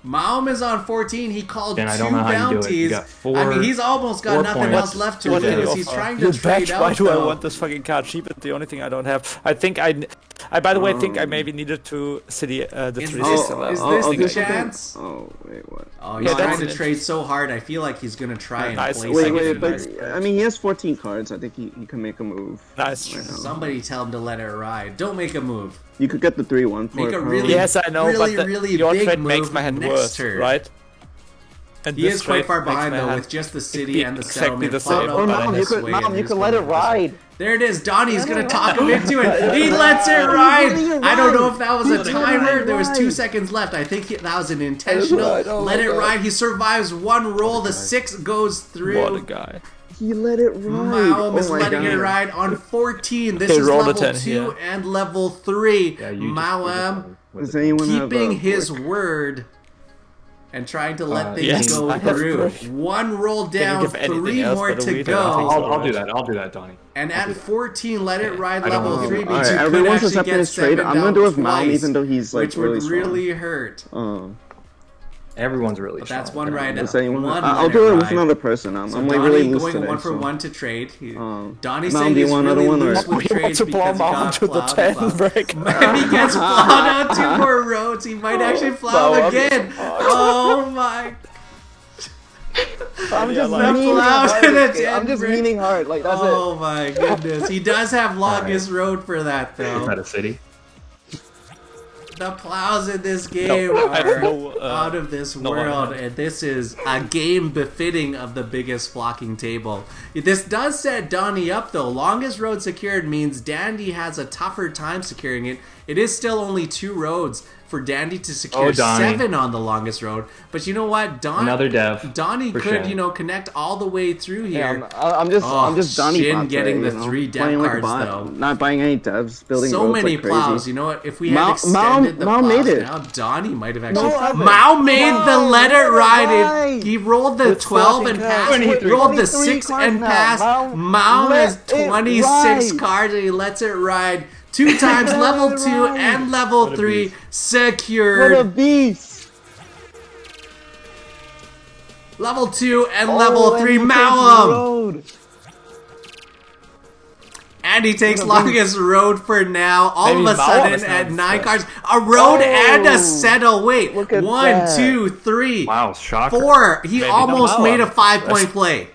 Maum is on 14. He called Dan, I 2 don't know how you do it. bounties. You got four- I mean, he's almost got 4 nothing points. else left to What lose. is He's it? trying You to trade bet. out. Why do I though. want this fucking card cheap? It's the only thing I don't have. I think I by the way, think I maybe needed to city the Is 3 this- system. is oh, this oh, the this chance? Oh wait, what? Oh, he's Yeah, trying that's to it. trade so hard. I feel like he's gonna try and Nice. place Wait, it. Wait, Second but nice. I mean, he has 14 cards. I think he can make a move. Nice. Right now. Somebody tell him to let it ride. Don't make a move. You could get the 3-1 for Make it, a probably. really- Yes, I know, really, but really your big trade makes move my hand next worse, turn. right? And He this is quite trade far makes behind my though hand with just the city be and the exactly settlement. the plowed same. out Or by Mom, this way, and he's going to- There it is. Donnie's gonna talk him into it. He lets it ride. I don't know if that was a timer. There was 2 seconds left. I think that was an intentional. Let it ride. Oh Let my it God. ride. He survives 1 roll. The 6 goes What a through. guy. He let it ride. Maum is oh my letting God. it ride on 14. This Okay, is roll the level 10 2 here. and level 3. Yeah, you just- Maum Does anyone have keeping a his brick? word. and trying to let things yes, go I have through. brick. One roll down, give anything 3 else more but a to wheat? go. I'll do that. I'll do that, Donnie. And at 14, let it ride I don't level know. 3 means Alright, you could everyone's actually accepting get this trade. 7 I'm gonna down do it with Malm, twice, even though he's like which would really strong. really hurt. Everyone's really But strong. that's one Get right out now. of Does anyone? One I'll let do it it with ride. another person. I'm So like Donnie really loose going today. 1 for so. 1 to trade. Donnie Mal, saying do you he's want really another one, or- loose with He trades wants to because blow he him got out to the plowed 10 above. break. If he gets plowed out 2 more roads, he might actually plow Plow up. again. Oh my. I'm just The meaning plow hard. to the Okay, 10 I'm just brick. meaning hard. Like that's Oh my goodness. He does have longest road for that Is that though. a city? The plows in this game I have are no, out of this world, idea. and this is a game befitting of the biggest flocking table. This does set Donnie up though. Longest road secured means Dandy has a tougher time securing it. It is still only 2 roads for Dandy to secure Donnie. 7 on the longest road. But you know what? Another dev. Donnie for could, Shen. connect all the way through here. I'm just Donnie Shin bot getting today, the you know? 3 dev Playing like a cards, bot, though. not buying any devs, building So roads many like crazy. plows. You know what? If we had Mal- extended the Mal plows made it. now, Donnie might have actually. No, Mao made the let it ride. ride. He rolled the With 12 and flocking passed. cards. Rolled the 23 6 cards and now. passed. Mao Mao has let it 26 ride. cards and he lets it ride 2 times. Level 2 ride. and level What a 3 beast. secured. What a beast! Level 2 and Oh, level 3 and he takes Mao. road. And he takes longest road for now. All Maybe of a Mao sudden, is at not 9 set. cards, a road and a Oh, settle. Wait, look at 1, that. 2, 3, Wow, shocker. 4. He Maybe almost Mao made a on 5-point play.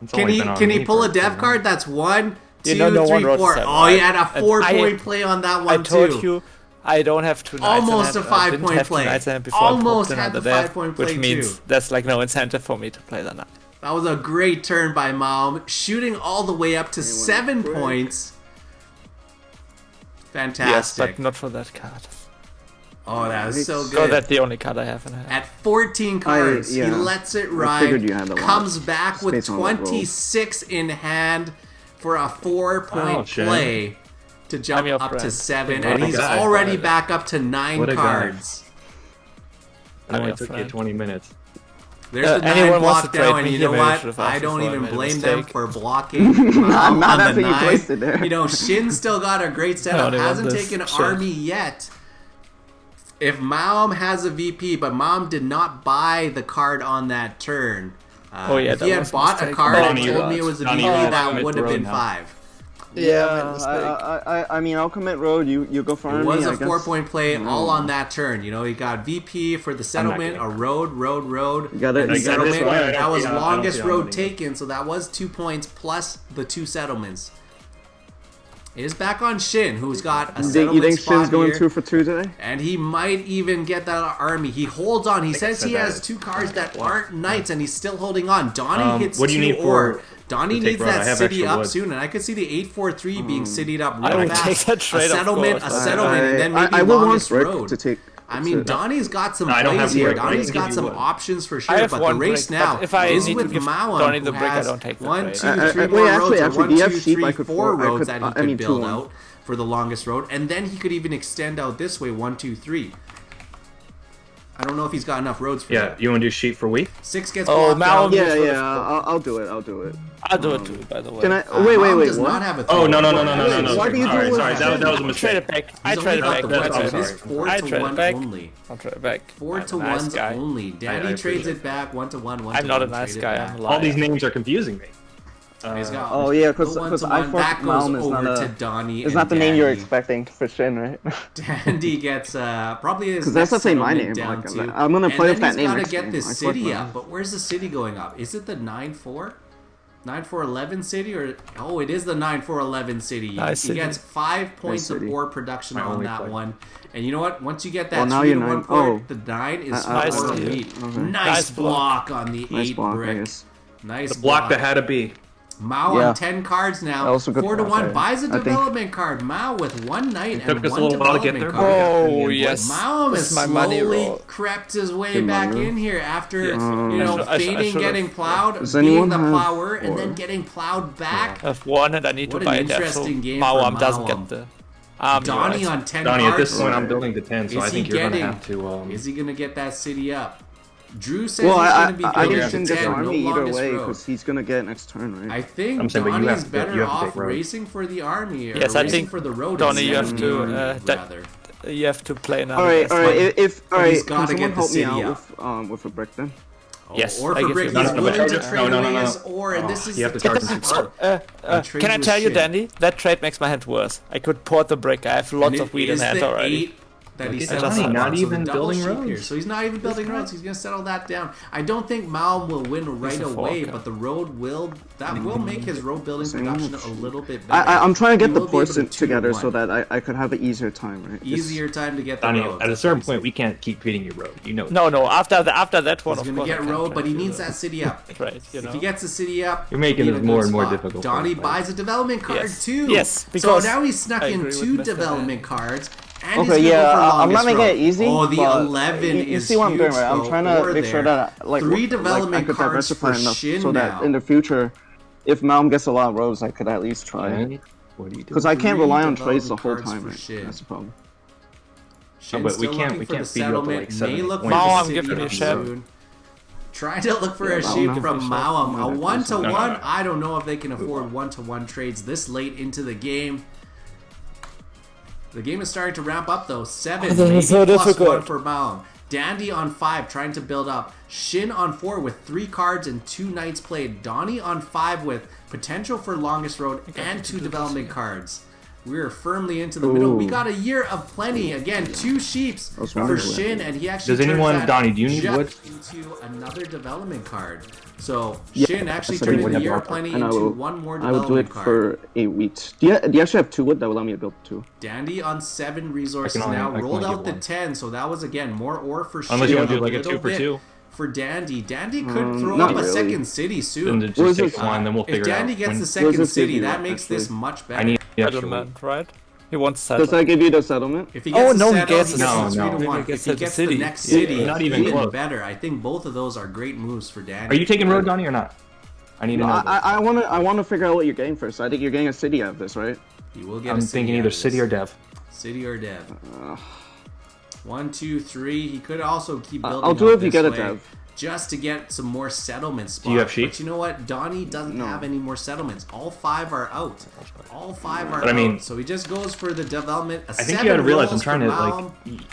It's Can only he been on can he me pull for a dev so card? long. That's 1, 2, You know, no 3, one wrote 4. seven, Oh, he right? had a And 4-point play on that I one told too. you I don't have 2 nights. Almost in hand. a I didn't 5-point have 2 play. nights in hand before Almost I popped had the another dev, 5-point play which means too. there's like no incentive for me to play that night. That was a great turn by Mom, shooting all the way up to 7 points. Yes, Fantastic. but not for that card. Oh, that was so So good. that's the only card I have in hand. At 14 cards, yeah. he lets it I figured ride, you had a lot comes of back with space on that roll. 26 in hand for a 4-point Wow, Shen. play to jump I'm your up to friend. 7, What and a he's guy. already back up to 9 What a guy. cards. It only your took you friend. 20 minutes. There's the 9 anyone wants block to now, trade and me you here, know maybe I what? should have I asked don't before I even made a blame them mistake. for blocking Not on the after you 9. placed it there. You know, Shin still got a great setup. they want Hasn't this taken shit. army yet. If Mom has a VP, but Mom did not buy the card on that turn. Oh, yeah, if that he had was a bought a mistake. card and Donnie, told me it was a Donnie, VP, you're that right. would have been Now. 5. Yeah, I mean, I'll commit road. You go for It army. was I a guess. 4-point play all on that turn. You know, he got VP for the settlement, getting a road, You gotta- and you gotta settlement. decide. That was I don't longest see how road many. taken, so that was 2 points plus the 2 settlements. It is back on Shin, who's got a You settlement think spot Shin's going here. 2 for 2 today? And he might even get that army. He holds on. He says said he that. has 2 cards that aren't knights, and he's still holding on. Donnie hits what do you 2 need for- ore. Donnie to take needs road? I that have city extra up wood. soon, and I could see the 8-4-3 being citied up I real would fast. take that A trade, of settlement, course. a settlement, and then maybe I would want longest brick road. to take. I mean, Donnie's got some No, I don't plays have here. brick, but I Donnie's can give got you some wood. options for I sure, have but the one race brick, now but if I is need to with give Mawam, Donnie the who brick, I has don't take the 1, trade. 2, 3 wait, more actually, roads, or 1, do you 2, have sheep? 3, I could 4 I roads could- that he I could mean, build 2-1. out for the longest road, and then he could even extend out this way, 1, 2, 3. I don't know if he's got enough roads for Yeah, that. you want to do sheep for week? 6 gets Oh, blocked Mao- out. Yeah, I'll do it. I'll do it. I'll do it too, by the way. Can I? Mom wait. does What? not have a Oh, no. Why do you do Sorry, it? sorry. That was a I trade mistake. it back. I He's trade only it got back. the That's one, so all it is sorry. 4 I to trade it 1 back. only. I'll trade it back. 4 I'm to a nice 1s guy. only. Daddy I trades appreciate it back 1 to 1. 1 I'm to not 1, a nice trade it guy. back. I'm a All these liar. names are confusing me. He's got Oh yeah, the 1 to I 1. thought That goes Malm is over not to a. Donnie. It's and not the name you're Dandy. expecting for Shin, right? Dandy gets probably his Because that's next not say my settlement name. down Like, to. I'm gonna play and with then that name he's next gotta game. get this I swear city to up, God. but where's the city going up? Is it the 9-4? 9-4-11 city, or oh, it is the 9-4-11 city. Nice He city. gets 5 points of city. ore production My on only that play. one. And you know what? Once you get that Well, now 3 to you're 1 nine. point, Oh. the 9 is Nice 4 steal. meat. Okay. Nice Nice block on the Nice 8 block, I brick. guess. Nice Block that had to be. Mao Yeah. on 10 cards now. Also good 4 to block, 1 I buys a think. development card. Mao with 1 knight It took and us a 1 little while to get development there, but card. we got Oh the yes. Mao This has is my money slowly roll. crept his way Good back money roll. in here after, Yes. you know, I feigning should've- getting plowed, Does being anyone the have plower, and then four? getting plowed back. I have 1 and I need What to an buy a dev, so interesting game for Mawam doesn't Mawam. get the army. Donnie right? on 10 Donnie, cards. at this point, I'm building to 10, so Is I think he you're going to getting- have to. Is he going to get that city up? Drew says Well, he's going to be I building think Shin gets Catan, no army either longest way road. because he's gonna get next turn, right? I think I'm saying, but you Donnie's have to- better you have to off take road. racing for the army or Yes, I racing think, for the road. Donnie, you instead have of the to, army, that- rather. You have to play another. All right. best. If all But right, he's can gotta someone get the help me city out with a brick then? Yes, or I for give Brick, you he's that. willing to No, trade no, away no. his ore, and this is You have to the charge him for trade Can I with tell you, Shin. Dandy? That trade makes my hand worse. I could port the brick. I have And lots it of wheat in is hand the already. 8 that he Look at settles Donnie, on, not so the even double building sheep roads. here. So he's not even building roads. He's going to settle that down. I don't think Malm will win right a away, fork. but the road will make his road building production a little bit better. I'm trying to He get the will be able ports to together 2-1. so that I could have an easier time, right? Easier time to get the Donnie, roads. at a that's certain what he point, we can't keep feeding you road. You know. No, after that one, He's of going to course. get I can road, but he trade you needs the that city up. trade, you If know. he gets the city up, You're making he'll be this in a more good and more spot. difficult for Donnie us, buys a development card Yes. too. Yes, so because now he's snuck I in agree 2 with Mr. development Van. cards. And he's Okay, gonna go for yeah, I'm not longest making road. it easy. Oh, the but 11 you is see what I'm doing, huge, right? I'm though. trying to Or make sure there. that like 3 I development could cards diversify for enough Shin so now. that in the future, if Malm gets a lot of roads, I could at least try. And what do you do? Because I can't 3 rely on trades the development whole cards time, for right? Shin. That's the problem. Shin's but we still can't- looking we for can't the feed you up to, settlement. like, May 7 look for points. the Mao, I'm city giving you up a ship. soon. Trying to look for Yeah, a Mao, sheep no. from No, Mao. no, A no, 1-to-1. no. I don't know if they can afford 1-to-1 trades this late into the game. The game is starting to ramp up though. 7, Oh, that maybe is so plus difficult. 1 for Mao. Dandy on 5, trying to build up. Shin on 4 with 3 cards and 2 knights played. Donnie on 5 with potential for longest road and 2 development cards. We're firmly into the middle. We Ooh. got a year of plenty. Again, 2 sheeps was for wonderful. Shin, and he actually Does anyone- turns that Donnie, do you need just wood? into another development card. So Yeah, Shin actually so turning we the have year of one, plenty and I into will- 1 more I will do it development card. for a wheat. Do you actually have 2 wood that will allow me to build 2? Dandy on 7 resources only- now, I can rolled only out give the one. 10, so that was again more ore for Shin. Unless you want to do like a little 2 for bit 2. for Dandy. Dandy could throw not up a really. second city Then soon. to What just is take this? one, then we'll If figure it out. Dandy gets when- the What second does this city, give you, that makes this actually? much better. I need the extra wood. Settlement, right? He wants Does settlement. that give you the settlement? If he gets Oh, the no, he settle, gets he the- gets No, the 3 no. to 1. He gets If he the gets city. the next Yeah, city, not even close. better. I think both of those are great moves for Dandy. Are you taking road, Donnie, or not? I need to know. I want to figure out what you're getting first. I think you're getting a city out of this, right? He will get I'm a city thinking out either of city this. or dev. City or dev. 1, 2, 3. He could also keep building. I'll do out it if you this get a way dev. just to get some more settlement spots. you have sheep? But you know what? Donnie doesn't No. have any more settlements. All 5 are out. All 5 are But I mean- out. So he just goes for the development. I think you gotta realize I'm trying to like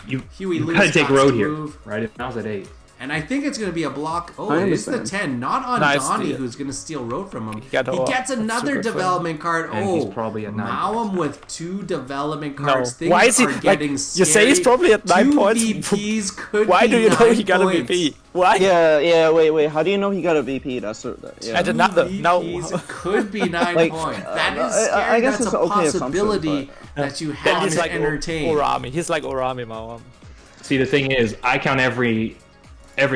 you Huey Lewis gotta take got road to here, move. right? If Now's at 8. And I think it's going to be a block. Oh, I it is the understand. 10. Not on Nice Donnie, steal. who's going to steal road from him. got He a- gets that's another super development card. And Oh, he's probably at 9 Mauam with 2 development No. cards. Things Why is he are like? getting You scary. say he's probably at 9 2 points. VPs could Why be do you know 9 he got a points. VP? Why? Yeah. Wait. How do you know he got a VP? That's yeah. I did not. No. VPs could be 9 Like, points. That is I scary. guess That's it's a an okay assumption, possibility that you Then have he's to like entertain. Orami. He's like Orami, Mawam. See, the thing is, I count every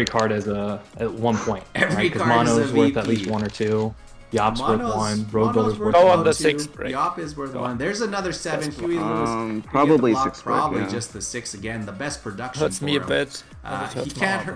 card as at 1 point. Every Because card is Mono's a worth at VP. least 1 or 2. Yap's worth Mono's- 1. Road Mono's Builder's worth Oh, 1. on the 2. 6th break. Yop is worth 1. There's another 7. Huey Lewis. could get the Probably block, 6th break, Probably yeah. just the 6 again. The best production. Hurts for me a him. bit.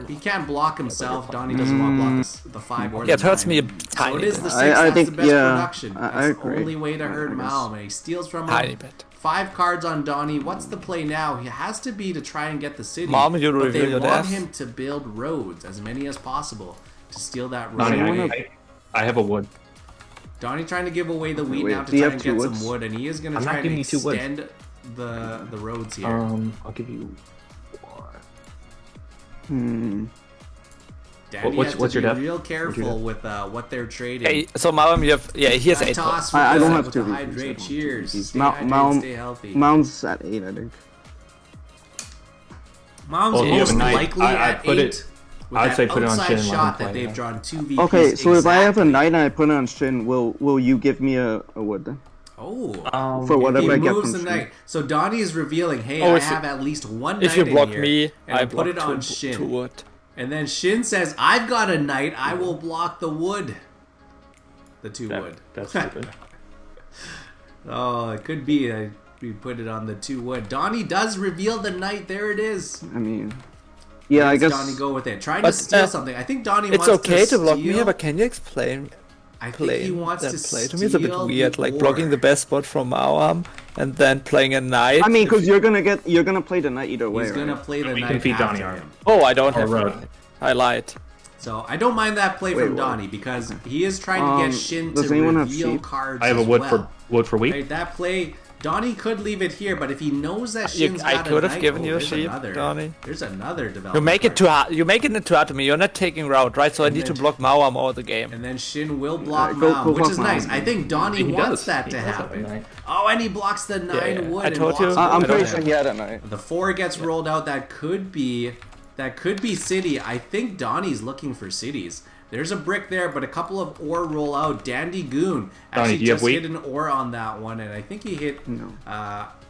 He can't block himself. Donnie doesn't want to block the 5 or the Yeah, it hurts 9. me a So tiny it is bit. the 6. I That's think, the best yeah, production. I That's the agree. only way to I hurt guess. Malm. And he steals from him. Tiny bit. 5 cards on Donnie. What's the play now? He has to be to try and get the city. Mom, you but reveal they your want death. him to build roads, as many as possible, to steal that road. Donnie, I have a wood. Donnie trying to give away the wheat Wait, now to do you try have and 2 get woods? some wood, and he is going to I'm try not and giving you 2 woods. extend the roads here. I'll give you 1. Danny what's has to your be depth? real What's your careful depth? with what they're trading. Hey, so Mawam, you have he has That 8 toss points. with I the- don't have with 2 the VPs. hydrate. Cheers. Stay Mal- hydrated, Mal- stay healthy. Mound's at 8, I think. Mom's Well, you have most a 9. likely I at put 8. it- with I'd that say put it on outside Shin and let him shot that play they've that. drawn 2 VPs. Okay, so if I have a exactly. 9 and I put it on Shin, will you give me a wood then? Oh. For If whatever he I get moves from the Shin. knight. So Donnie is revealing, hey, Oh, I if have at least 1 If knight you in block here, me, and I put block it on 2 Shin. wood. And then Shin says, I've got a knight, I will block the wood. The 2 wood. That's stupid. Oh, it could be. We put it on the 2 wood. Donnie does reveal the knight. There it is. I mean, yeah, I Let's guess. Donnie go with it. Trying But, to steal something. I think Donnie It's wants okay to to block me, steal- but can you explain I think he wants that to play? To me, it's a bit steal weird, like ore. blocking the best spot from Mawam and then playing a knight. I mean, because you're gonna play the knight either way. He's gonna right? play the We knight can feed after Donnie armor. him. Oh, I don't Or have road. a knight. I lied. So I don't mind that play from what? Donnie because he is trying to get Shin does to anyone have reveal sheep? cards. I have a as wood well. for wheat. Right, that play, Donnie could leave it here, but if he knows that Shin's I got could a have knight, given you a there's sheep, another, Donnie. There's another development. You make it card. too hard. You're making it too hard to me. You're not taking route, right? So I need to block Mauam all the game. And then Shin will block go Maum, which block is Maum. nice. I think Donnie He wants does. that He to does have a happen. knight. Oh, and he blocks the 9 yeah. wood. I and told you. blocks I'm wood pretty there. sure he had a knight. The 4 gets rolled out. That could be city. I think Donnie's looking for cities. There's a brick there, but a couple of ore roll out. Dandy Goon actually do you have just wheat? hit an ore on that one, and I think he hit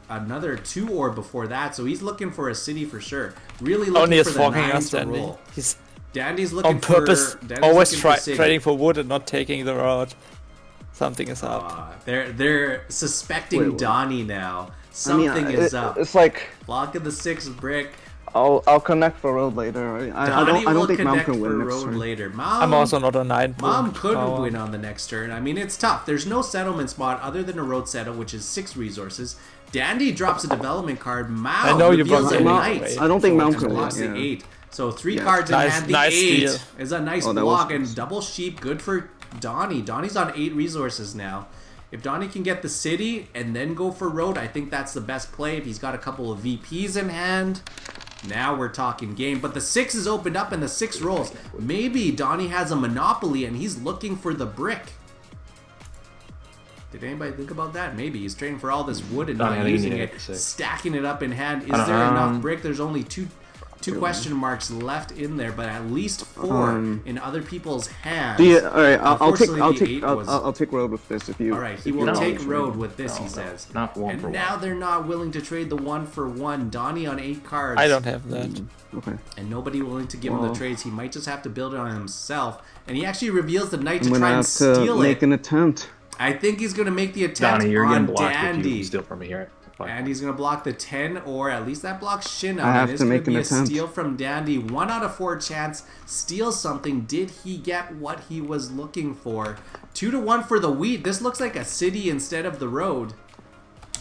another 2 ore before that. So he's looking for a city for sure. Really looking Only for is the fucking 9 us, to Dandy. roll. He's Dandy's looking on purpose, for, Dandy's always looking for city. trading for wood and not taking the route. Something is up. They're suspecting Wait. Donnie now. Something is up. It's like Blocking the 6 brick. I'll connect for road later. Right? I Donnie don't will think Mom connect can for win next road turn. later. I'm also not a 9. Mom could win on the next turn. I mean, it's tough. There's no settlement spot other than a road settle, which is 6 resources. Dandy drops a development card. Mao I know you reveals brought a the knight. eight. I don't think Mom and can blocks win. the Yeah. 8. So 3 Yeah. cards in Nice- hand. The nice 8 steal. is a nice Oh, that block was and nice. double sheep. Good for Donnie. Donnie's on 8 resources now. If Donnie can get the city and then go for road, I think that's the best play. If he's got a couple of VPs in hand, now we're talking game. But the 6 is opened up and the 6 rolls. Maybe Donnie has a monopoly and he's looking for the brick. Did anybody think about that? Maybe he's trading for all this wood and Donnie, I not think you using need to it, hit the 6. stacking it up in hand. Is don't there know. enough brick? There's only two question marks left in there, but at least 4 in other people's hands. All right, Unfortunately, the 8 was- I'll take road with this if you. All right, he if will you take want. road with this, he No, says. not for 1 And for 1. now they're not willing to trade the 1 for 1. Donnie on 8 cards. I don't have that. Okay. And nobody willing to give him Well. the trades. He might just have to build it on himself. And he actually reveals the knight to I'm try gonna and have to steal make it. an attempt. I think he's going to make the attempt Donnie, you're on getting blocked if Dandy. you steal from me here. Fine. And he's going to block the 10, or at least that blocks Shin out. I have And it's to going make to be an a attempt. steal from Dandy. 1 out of 4 chance. Steals something. Did he get what he was looking for? 2 to 1 for the wheat. This looks like a city instead of the road.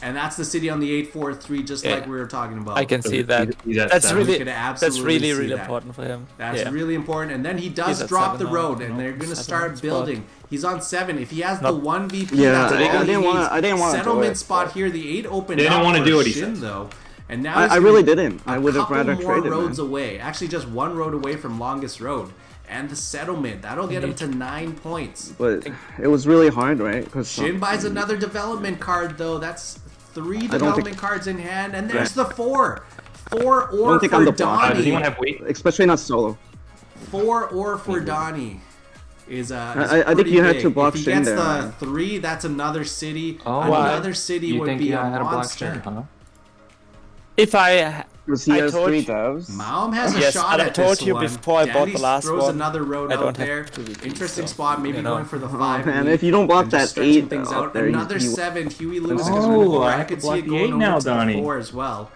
And that's the city on the 8-4-3, just Yeah. like we were talking about. I can see that. He's at That's 7. really, could that's absolutely really see that. important for him. That's yeah. really important. And then he does He's at drop the 7 now. road, and No, they're going to 7 start spot. building. He's on 7. If he has the Not- 1 VP, Yeah, that's all I he didn't wanna- needs. I didn't wanna do Settlement it, spot but- here. The 8 opened They didn't up wanna for do what he Shin, said. though. And now he's I gonna really be didn't. I would have couple rather more traded, roads man. away. Actually, just 1 road away from longest road. And the settlement. That'll get him to 9 points. But it was really hard, right? Because Shin buys another development card, though. That's 3 think- development cards in hand. And there's the 4. 4 I ore don't think for I'm the block. Does anyone Donnie. have wheat? especially not solo. 4 ore for Donnie is I think pretty you had big. to block If he Shin gets there, the man. 3, that's another city. Oh, Another city You would think be a I had a black monster. string, huh? If I Because he I has told 3 you- devs. Maum has a Yes, shot and I at told this you one. before I bought Dandy the last throws one, another road I out don't have there. 2 VPs, Interesting so, spot. Maybe you know. going for the 5. Man, if you don't block and just that stretching 8 things out out. there, Another you 7. Huey Lewis is Oh, going to go. I I have could to see block it the going 8 over now, to the Donnie. 4 as well.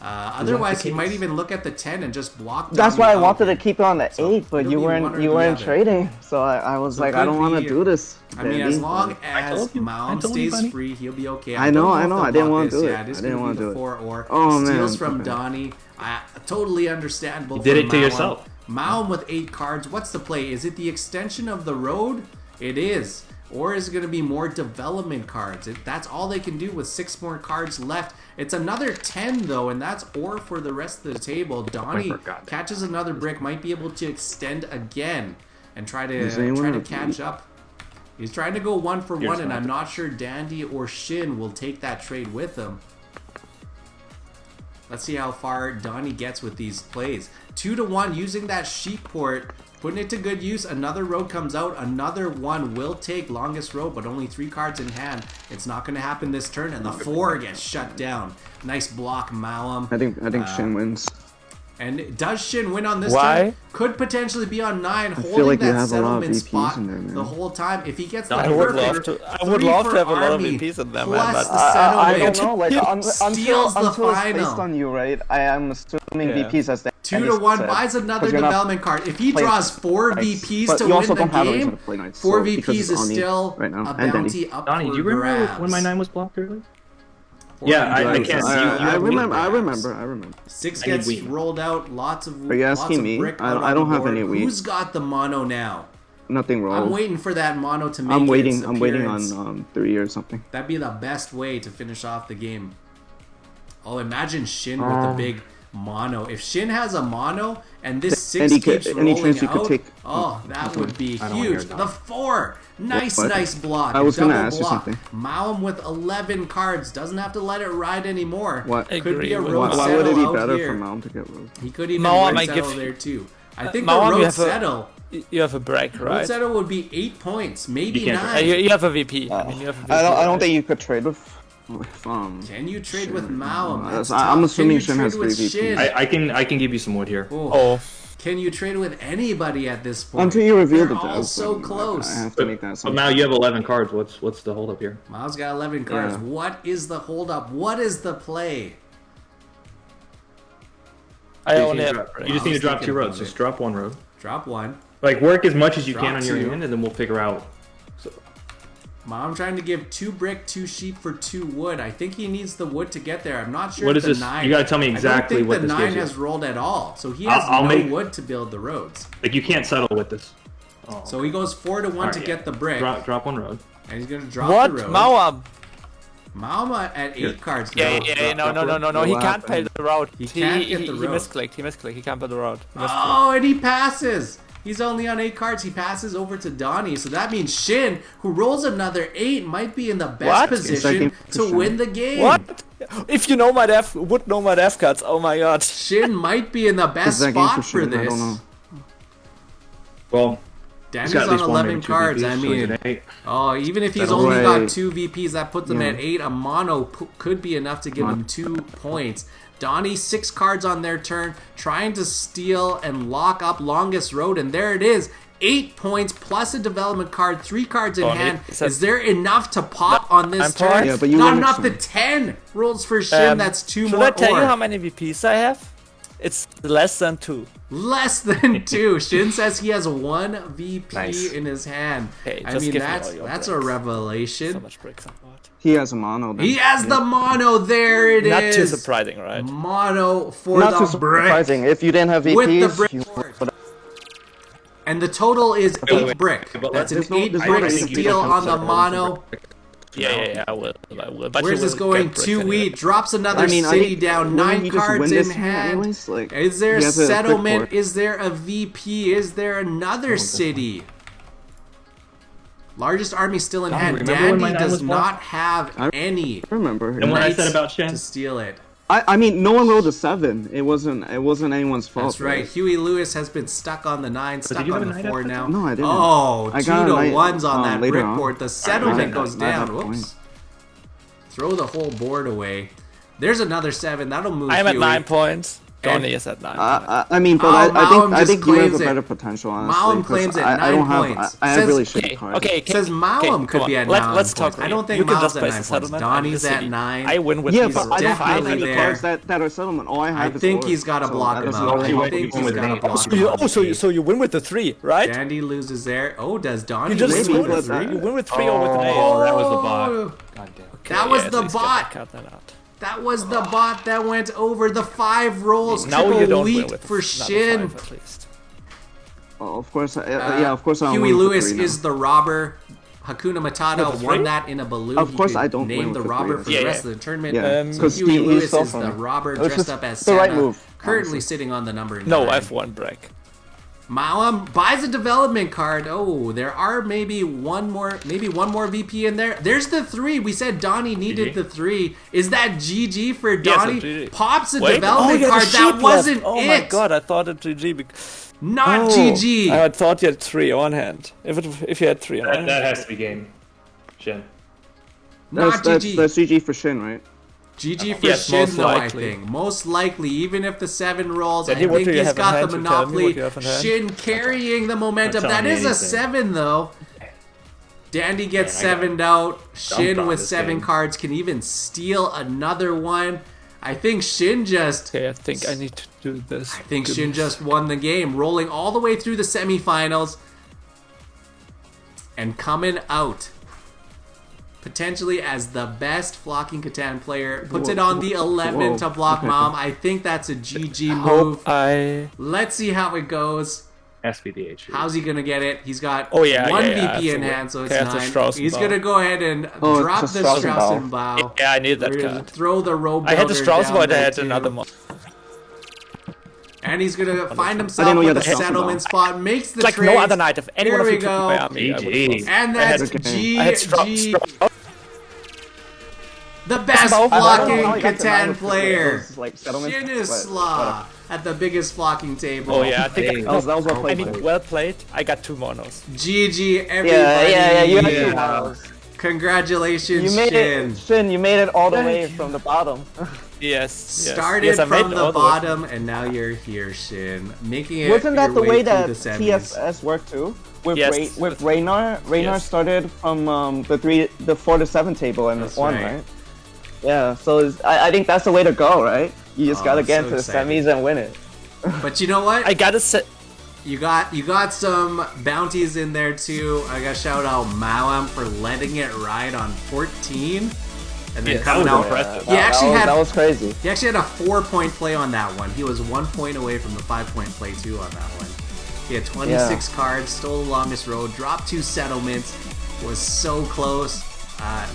Otherwise, he might even look at the 10 and just block. That's Donnie why I out. wanted to keep it on the 8, but it'll you be one weren't or you the weren't other. trading. So I was So like, it I don't could want to be- do this. I mean, Dandy. as long as told you. Maum I told you, stays buddy. free, he'll be okay. I know, don't I if know, they'll I didn't block wanna this. do it. Yeah, it is I didn't gonna wanna be do the it. 4 or Oh, steals man, from okay. Donnie. Totally understandable. You did from it to Maum. yourself. Maum with 8 cards. What's the play? Is it the extension of the road? It is. Or is it going to be more development cards? That's all they can do with 6 more cards left. It's another 10 though, and that's ore for the rest of the table. Donnie forgot. catches another brick, might be able to extend again and try Does anyone to have catch up. He's trying to go 1 for 1, Here's and one. I'm not sure Dandy or Shin will take that trade with him. Let's see how far Donnie gets with these plays. 2 to 1 using that sheep port, putting it to good use. Another road comes out. Another 1 will take longest road, but only 3 cards in hand. It's not going to happen this turn, and the 4 gets shut down. Nice block, Maum. I think Shin wins. And does Shin win on this Why? turn? Could potentially be on 9, feel holding like you that have a lot of settlement VPs spot in there, man. the whole time. If he gets the I would perfect love to. I would 3 love to for have a lot of army VPs in there, man. plus But the I settlement, don't know, like steals the until it's based final. on you, right? I am assuming Yeah. VPs as the 2 to 1 buys another you're not development card. If he playing draws 4 knights, VPs but to you win also the don't have a reason game, to play knights, 4 so because VPs it's is Ani still right now, a and Dandy. bounty up Donnie, for do you remember grabs. when my 9 was blocked earlier? Yeah, I Right, can't. so You I have remember. I wheat. remember. 6 I need gets wheat. rolled out. Lots of. Are you lots asking of me? brick I out on don't the have board. any wheat. Who's got the mono now? Nothing wrong. I'm waiting for that mono to make I'm its waiting. I'm waiting appearance. on 3 or something. That'd be the best way to finish off the game. Oh, imagine Shin with the big mono. If Shin has a mono and this 6 Any keeps any rolling chance you could out, take- oh, that would be I don't wanna hear huge. that. The 4. Nice, What? nice block. I was Double gonna ask you block. something. Maum with 11 cards. Doesn't have to let it ride anymore. What? Could Agree be a with road that. Why settle would it be out better here. for Mount to get road? He could even Maum, road I settle give- there too. I think Maum, the you road have a- settle. You have a break, Road right? settle would be 8 points, maybe You can't- 9. You have a VP. I mean, you have a VP. I right? don't think you could trade with. Can you trade with Maum? That's- That's I'm tough. assuming Can you Shin trade has with 3 VPs. Shin? I can give you some wood here. Oh. Oh, Can you trade with anybody at this point? Until you reveal They're the all Jazz, so then close. I have to make that But assumption. now you have 11 cards. What's the hold up here? Miles got 11 cards. Yeah. What is the holdup? What is the play? I You only just have need a to break. you just need to drop thinking 2 about roads. it. Just drop 1 road. Drop 1. Like work as much as you Drop can on your 2. end, and then we'll figure out. Mom trying to give 2 brick, 2 sheep for 2 wood. I think he needs the wood to get there. I'm not sure What if is the this? 9... You gotta tell me exactly I don't what think this the 9 gives you. has rolled at all. So he has I'll no make- wood to build the roads. Like you can't settle with this. Oh. So he goes 4 to 1 Alright, to yeah. get the brick. Drop 1 road. And he's going to drop What? the road. Mauam? Mauma at 8 cards now. Yeah, no. He What can't pay happened? the road. He can't get the He road. misclicked. He can't pay the road. He misclicked. Oh, and he passes. He's only on 8 cards. He passes over to Donnie. So that means Shin, who rolls another 8, might be in the best What? position Second to position. win the game. What? If you know my def, would know my def cards. Oh my god. Shin might be in the best Is that game spot for Shin? I this. don't know. Well, Danny's he's got at on least 1, 11 maybe 2 cards. VPs, I so he's mean, at 8. oh, even if he's That's only got right. 2 VPs, that puts him Yeah. at 8. A mono could be enough to give him 2 points. Donnie, 6 cards on their turn, trying to steal and lock up longest road, and there it is. 8 points plus a development card, 3 cards in Donnie, hand. is that- Is there enough to pop on this I'm turn? fine. Yeah, but you Not win enough. The next 10 rolls for Shin. That's 2 Should more. I tell you ore. how many VPs I have? It's less than 2. Less than 2. Shin says he has 1 VP Nice. in his hand. Hey, I just mean, give me that's all your a breaks. revelation. So much breaks on board. He has a mono. Then. He has the mono. There it is. Not too surprising, right? Mono for Not too the brick. surprising. If you didn't have VPs, With the brick you board. And the total is 8 brick. but That's an there's no- 8 there's no brick way to steal beat on the that. mono. Yeah, I will. But Where's you this will going? get bricks 2 anyway. wheat. Drops another I mean, city down. wouldn't 9 he just cards win in this hand. anyways? Like, Is there a he has a quick settlement? board. Is there a VP? Is there another city? Largest army still in hand. remember when my Dandy nine does was not have I any I remember. And what I knights said about Shin? to steal it. I mean, no one rolled a 7. It wasn't anyone's fault. That's right. Huey Lewis has been stuck on the 9, stuck you have on a the knight 4 after now. No, I didn't. Oh, I 2 got a to knight, 1s on that later brick on. board. The settlement Knight- goes knight down. at Whoops. point. Throw the whole board away. There's another 7. That'll move I'm at Huey. 9 points. And- Donnie is at 9 I mean, but Oh, I Maum think just you have claims a it. better potential. Honestly, Maum 'cause claims it, I 9 don't have. points. I Says- have really shitty Okay, cards. okay. Says Maum could be at 9 Let's talk. points. I don't think you can Maum's just at place 9 a points. settlement. Donnie's I'm at city. 9. I win with Yeah, these but I don't have definitely any there. cards that are settlement. All I have I is think ores, he's got to so block that him doesn't out. really I help think you. he's got to with block So him you, out. so you win with the 3, right? Dandy loses there. Oh, does Donnie You just lose maybe, win with with but 3. that- You win with 3 or with an 8. Oh, that was the bot. Oh, God damn. that was Yeah, the at least get bot. cut that out. That was the bot that went over the 5 rolls. Now Triple you don't win wheat with for another Shin. 5 at least. Oh, of course. Yeah, of course. I don't Huey win with Lewis 3 now. is the robber. Hakuna Matata With the won 3? that in a balloon. Of He course could I don't name win the with the robber 3. for Yeah, the yeah. rest of the tournament. Yeah, So 'cause Huey he Lewis stole is from the me. robber It was dressed just up as the Santa, right move, currently honestly. sitting on the number 9. No, I have 1 break. Maum buys a development card. Oh, there are maybe one more VP in there. There's the 3. We said Donnie needed GG. the 3. Is that GG for Yes, Donnie? it's GG. Pops a Wait, development you had a card. That sheep wasn't left. Oh it. my god, I thought it GG. Not GG. I thought you had 3 on hand. If you had 3 on hand. That has to be game. Shin. Not That's GG. GG for Shin, right? GG for Yes, Shin, most though, I likely. think. Most likely, even if the 7 rolls, Danny, I what think do you he's have in got hand? the You tell me monopoly. what you have in hand. Shin carrying the momentum. Not That telling is me a anything. 7, though. Dandy gets Man, I got 7'd out. Shin on with this 7 game. cards can even steal another one. I think Shin just... Okay, I think I need to do this. I think Shin just won the game, rolling all the way through the semifinals and coming out potentially as the best flocking Catan player. Puts it on the 11 to block Mom. I think that's a GG move. Let's see how it goes. SPDH. How's he gonna get it? He's got Oh, yeah, one yeah, VP in absolutely. hand, so it's Okay, that's a 9. Strauss He's bow. gonna go ahead and Oh, drop it's the a Strauss Strauss bow. Yeah, I need that We're gonna card. throw the road I had the builder Strauss down bow, I there had too. another one. And he's gonna find I didn't himself know you with had a a Strauss settlement bow. spot, makes the Like trade. no other night. If anyone Here of we you took go. my army, I would GG. lose. And I had that's okay. I had GG. Strauss. The best bow. flocking I got the nine Catan with player. those, like, settlements, but Shinisla at the biggest flocking table. Oh yeah, I think Hey. that was well I played. mean, well played. I got 2 monos. GG, everybody. Yeah, you had Yeah. two models. Congratulations, You made Shin. it, Shin. You made it all the way from the bottom. Yes. Started yes, I made from it the all way. bottom, and now you're here, Shin. Making it Wasn't that your the way through that the semis. TFS worked too? With Yes. with Raynar Yes. started from the 4 to 7 table and That's won, right. right? Yeah. So I think that's the way to go, right? You just Oh, gotta get so into the excited. semis and win it. But you know what? I gotta say, You got some bounties in there too. I gotta shout out Mawam for letting it ride on 14, and then Yes. coming That out. was impressive. He actually had that was crazy. he actually had a 4-point play on that one. He was 1 point away from the 5-point play too on that one. He had 26 cards, stole the longest road, dropped 2 settlements, was so close.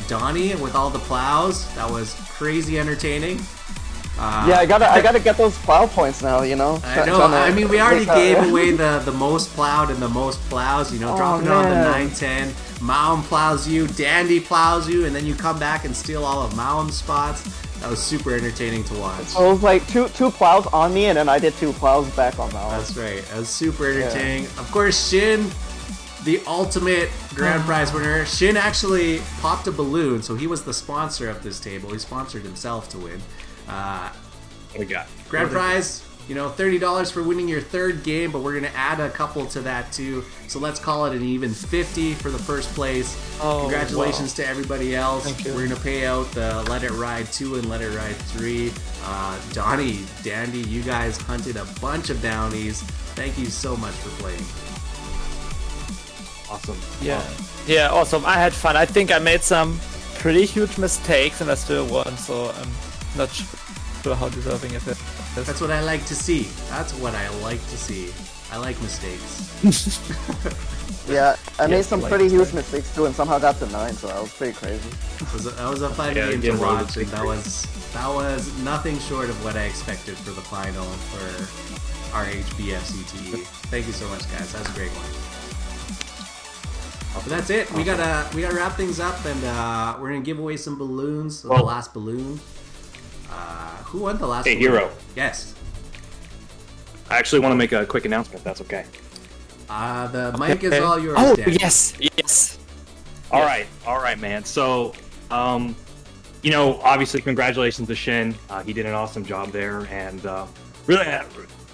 Donnie with all the plows, that was crazy entertaining. Yeah, I gotta get those plow points now. You know. I know. I mean, we already gave away the most plowed and the most plows. You know, dropping it on the man. 9-10. Maum plows you, Dandy plows you, and then you come back and steal all of Maum's spots. That was super entertaining to watch. So it was like two plows on me, and then I did 2 plows back on Mal. That's right. That was super entertaining. Of course, Shin, the ultimate grand prize winner. Shin actually popped a balloon, so he was the sponsor of this table. He sponsored himself to win. What we got? Grand prize, you know, $30 for winning your 3rd game, but we're going to add a couple to that too. So let's call it an even 50 for the first place. Oh, Congratulations to everybody else. Thank you. We're going to pay out the Let It Ride 2 and Let It Ride 3. Donnie, Dandy, you guys hunted a bunch of bounties. Thank you so much for playing. Awesome. yeah, yeah, awesome. I had fun. I think I made some pretty huge mistakes, and I still won. So I'm not sure how deserving it is. That's what I like to see. That's what I like to see. I like mistakes. Yeah, I made Yes, some I like pretty that. huge mistakes too, and somehow got to 9, so that was pretty crazy. That was a fun Yeah, game again, to one of watch, the and big that was nothing short of what I expected for the final for RHBFCTE. Thank you so much, guys. That was a great one. But that's it. We gotta wrap things up, and we're gonna give away some balloons. So the Well- last balloon. Who won the last? Hey, balloon? Hero. Yes. I actually want to make a quick announcement, if that's okay. The mic is all yours. Oh Dan. yes, yes. All right, man. So, you know, obviously, congratulations to Shin. He did an awesome job there, and really,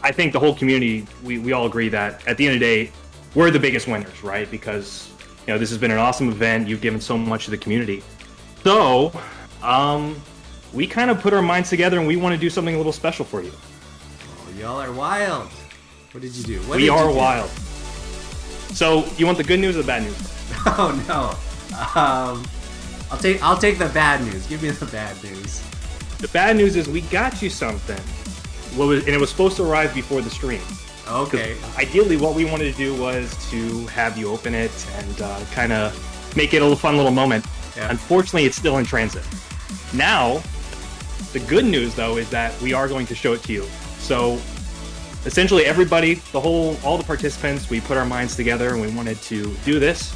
I think the whole community, we all agree that at the end of the day, we're the biggest winners, right? Because you know this has been an awesome event. You've given so much to the community. So, we kind of put our minds together, and we want to do something a little special for you. Oh, y'all are wild. What did you do? What We did are you do? wild. So, you want the good news or the bad news? Oh no. I'll take the bad news. Give me the bad news. The bad news is we got you something. And it was supposed to arrive before the stream. Okay. Ideally, what we wanted to do was to have you open it and kind of make it a fun little moment. Yeah. Unfortunately, it's still in transit. Now, the good news though is that we are going to show it to you. So, essentially, everybody, all the participants, we put our minds together and we wanted to do this.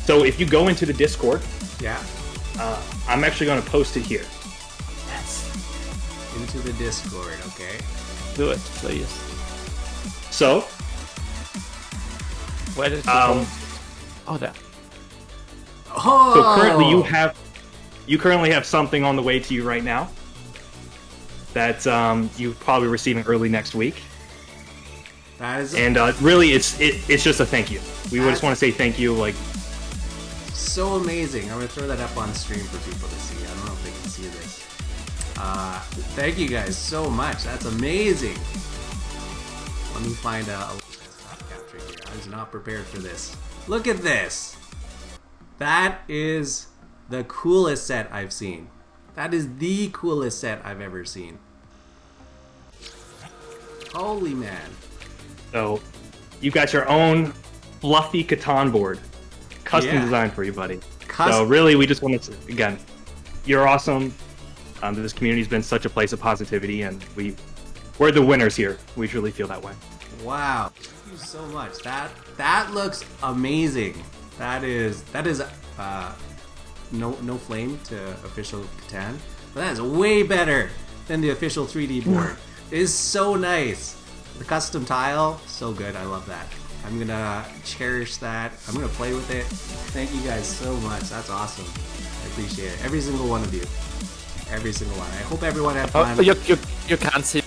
So, if you go into the Discord, Yeah. I'm actually going to post it here. Yes. Into the Discord. Okay. Do it, please. So, Where did you Um, go? Oh, there. Oh. So currently you currently have something on the way to you right now that you probably receiving early next week. That is And really it's just a thank you. We would just want to say thank you. Like, so amazing. I'm gonna throw that up on stream for people to see. I don't know if they can see this. Thank you guys so much. That's amazing. Let me find a capture here. I was not prepared for this. Look at this. That is the coolest set I've seen. That is the coolest set I've ever seen. Holy man. So you've got your own fluffy Catan board, custom Yeah. designed for you, buddy. So really, we just want to, again, you're awesome. This community's been such a place of positivity, and we're the winners here. We truly feel that way. Wow. Thank you so much. That looks amazing. That is no flame to official Catan, but that is way better than the official 3D board. It is so nice. The custom tile, so good. I love that. I'm gonna cherish that. I'm gonna play with it. Thank you guys so much. That's awesome. I appreciate it. Every single one of you. Every single one. I hope everyone had fun. Oh, you can't see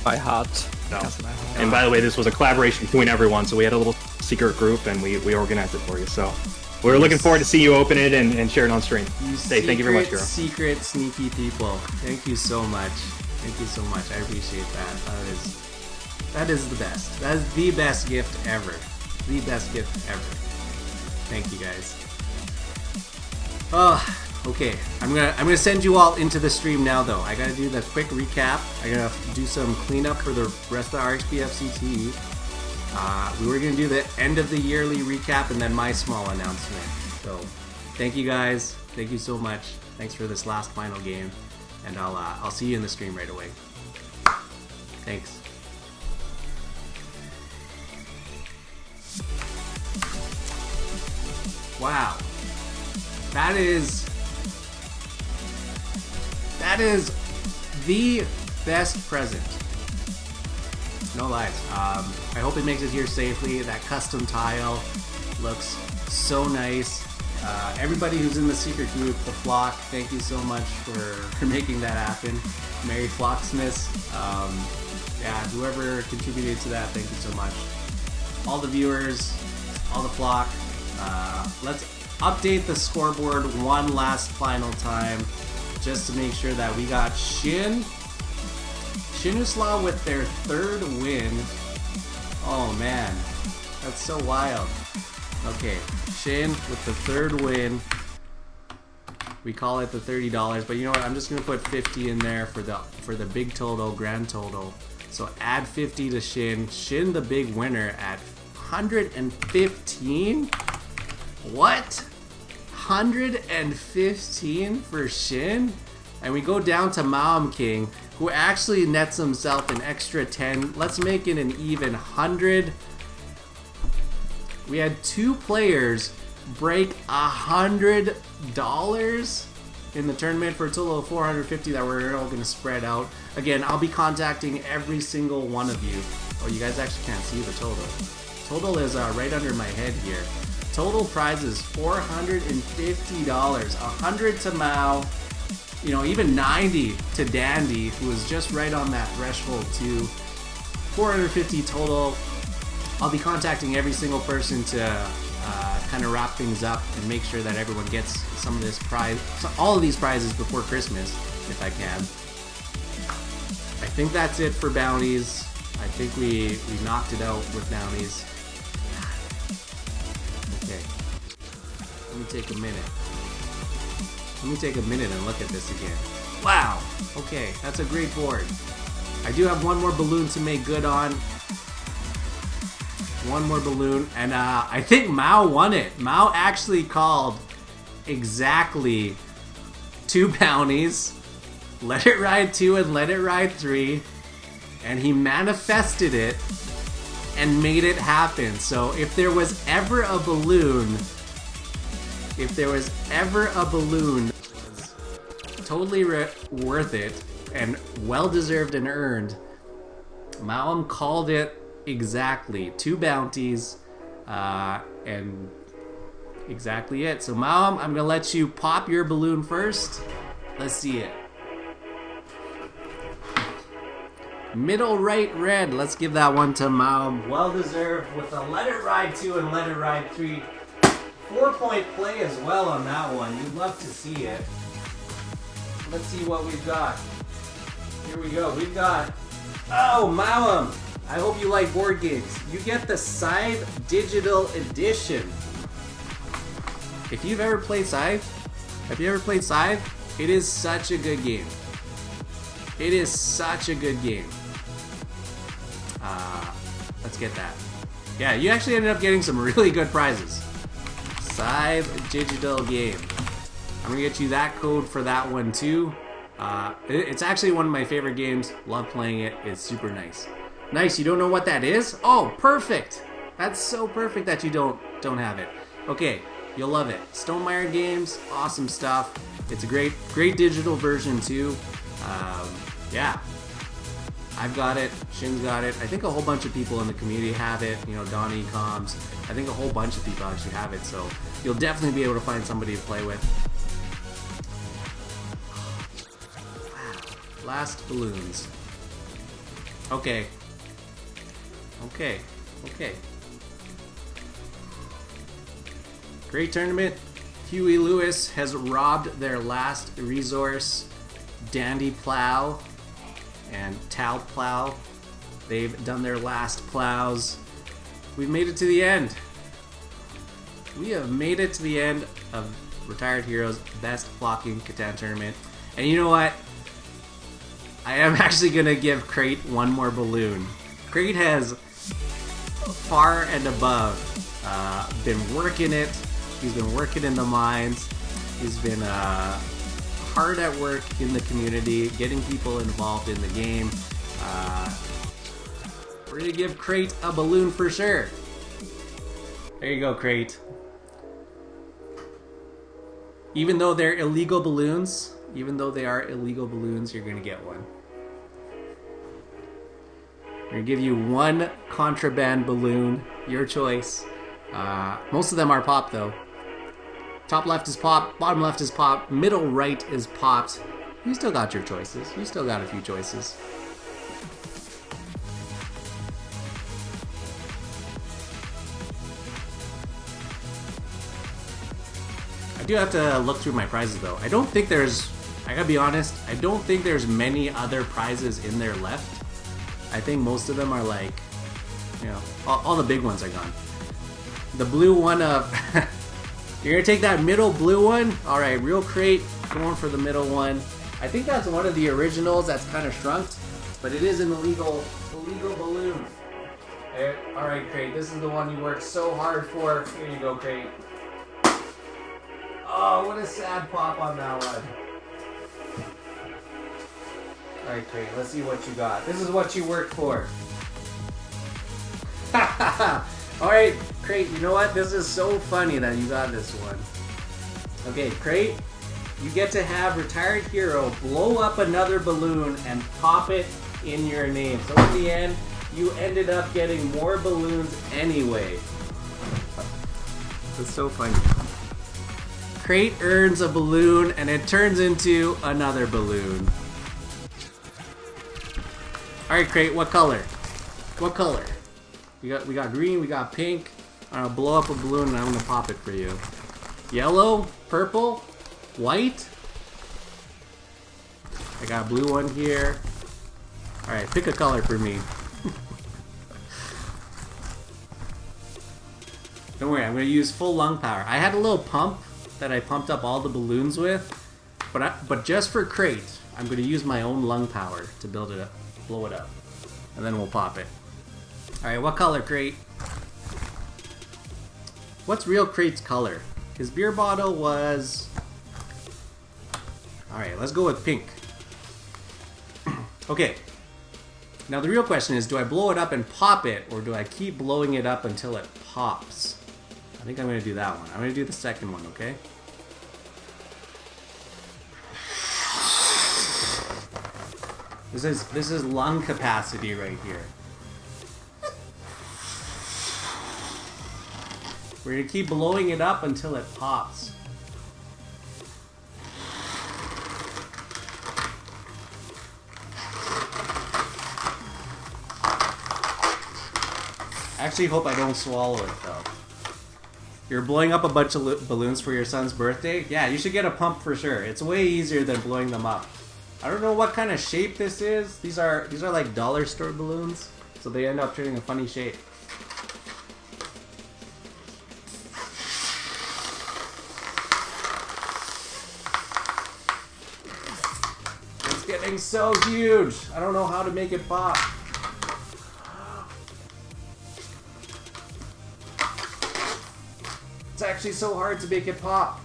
my heart. No. Because my heart. And by the way, this was a collaboration between everyone, so we had a little secret group, and we organized it for you. So we're looking forward to see you open it and share it on stream. Thank you very much, Hero. Secret, sneaky people. Thank you so much. Thank you so much. I appreciate that. That is the best. That is the best gift ever. The best gift ever. Thank you guys. Oh, okay. I'm gonna send you all into the stream now, though. I gotta do the quick recap. I gotta do some cleanup for the rest of the RHBFCTE. We were gonna do the end of the yearly recap and then my small announcement. So, thank you guys. Thank you so much. Thanks for this last final game, and I'll see you in the stream right away. Thanks. Wow. That is the best present. No lies. I hope it makes it here safely. That custom tile looks so nice. Everybody who's in the secret group, the Flock, thank you so much for making that happen. Mary Flocksmith, yeah, whoever contributed to that, thank you so much. All the viewers, all the Flock. Let's update the scoreboard one last final time, just to make sure that we got Shinusla with their 3rd win. Oh man, that's so wild. Okay, Shin with the 3rd win. We call it the $30, but you know what? I'm just gonna put 50 in there for the big total, grand total. So add 50 to Shin. Shin, the big winner, at 115. What? 115 for Shin? And we go down to Maum King, who actually nets himself an extra 10. Let's make it an even 100. We had 2 players break $100 in the tournament for a total of 450 that we're all going to spread out. Again, I'll be contacting every single one of you. Oh, you guys actually can't see the total. Total is right under my head here. Total prize is $450. 100 to Mao. You know, even 90 to Dandy, who was just right on that threshold too. 450 total. I'll be contacting every single person to kind of wrap things up and make sure that everyone gets some of this prize, all of these prizes before Christmas, if I can. I think that's it for bounties. I think we knocked it out with bounties. Okay. Let me take a minute. Let me take a minute and look at this again. Wow. Okay, that's a great board. I do have one more balloon to make good on. One more balloon, and I think Mao won it. Mao actually called exactly 2 bounties. Let It Ride 2 and Let It Ride 3. And he manifested it and made it happen. So if there was ever a balloon, totally worth it and well-deserved and earned, Maum called it exactly. 2 bounties, and exactly it. So Maum, I'm gonna let you pop your balloon first. Let's see it. Middle right red. Let's give that one to Maum. Well-deserved with a Let It Ride 2 and Let It Ride 3. 4-point play as well on that one. You'd love to see it. Let's see what we've got. Here we go. We've got... Oh, Maum! I hope you like board games. You get the Scythe Digital Edition. If you've ever played Scythe, it is such a good game. It is such a good game. Let's get that. Yeah, you actually ended up getting some really good prizes. Scythe digital game. I'm gonna get you that code for that one too. It's actually one of my favorite games. Love playing it. It's super nice. Nice. You don't know what that is? Oh, perfect. That's so perfect that you don't have it. Okay, you'll love it. Stonemaier Games, awesome stuff. It's a great digital version too. Yeah. I've got it, Shin's got it. I think a whole bunch of people in the community have it. You know, Donnie Coms. I think a whole bunch of people actually have it, so you'll definitely be able to find somebody to play with. Wow. Last balloons. Okay. Great tournament. Huey Lewis has robbed their last resource. Dandy Plow and Tal Plow. They've done their last plows. We've made it to the end. We have made it to the end of Retired Heroes Best Flocking Catan Tournament. And you know what? I am actually gonna give Crate one more balloon. Crate has far and above been working it. He's been working in the mines. He's been hard at work in the community, getting people involved in the game. We're gonna give Crate a balloon for sure. There you go, Crate. Even though they're illegal balloons, you're gonna get one. We're gonna give you one contraband balloon, your choice. Most of them are pop though. Top left is pop, bottom left is pop, middle right is popped. You still got your choices. You still got a few choices. I do have to look through my prizes though. I gotta be honest, I don't think there's many other prizes in there left. I think most of them are like, you know, all the big ones are gone. The blue one of... You're gonna take that middle blue one? Alright, Real Crate, going for the middle one. I think that's one of the originals that's kind of shrunked, but it is an illegal balloon. Alright, Crate, this is the one you worked so hard for. Here you go, Crate. Oh, what a sad pop on that one. Alright, Crate, let's see what you got. This is what you worked for. Alright, Crate, you know what? This is so funny that you got this one. Okay, Crate, you get to have Retired Hero blow up another balloon and pop it in your name. So in the end, you ended up getting more balloons anyway. That's so funny. Crate earns a balloon and it turns into another balloon. Alright, Crate, what color? What color? We got green, we got pink. I'm gonna blow up a balloon and I'm gonna pop it for you. Yellow, purple, white. I got a blue one here. Alright, pick a color for me. Don't worry, I'm gonna use full lung power. I had a little pump that I pumped up all the balloons with, but just for Crate, I'm gonna use my own lung power to build it up, blow it up, and then we'll pop it. Alright, what color, Crate? What's Real Crate's color? His beer bottle was... Alright, let's go with pink. Okay. Now the real question is, do I blow it up and pop it, or do I keep blowing it up until it pops? I think I'm going to do that one. I'm going to do the second one, okay? This is lung capacity right here. We're going to keep blowing it up until it pops. I actually hope I don't swallow it though. You're blowing up a bunch of balloons for your son's birthday? Yeah, you should get a pump for sure. It's way easier than blowing them up. I don't know what kind of shape this is. These are like dollar store balloons, so they end up turning a funny shape. thing's so huge. I don't know how to make it pop. It's actually so hard to make it pop.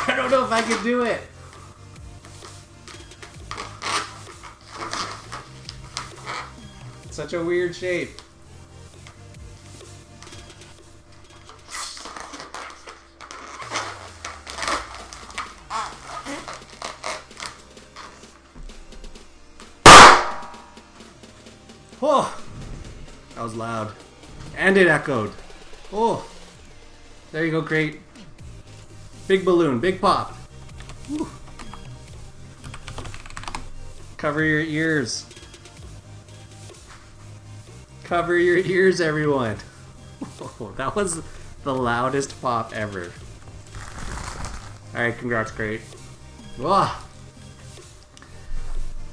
I don't know if I can do it. It's such a weird shape. Oh, that was loud. And it echoed. Oh, there you go, great. Big balloon, big pop. Whew. Cover your ears. Cover your ears, everyone. Oh, that was the loudest pop ever. Alright, congrats, great. Whoa.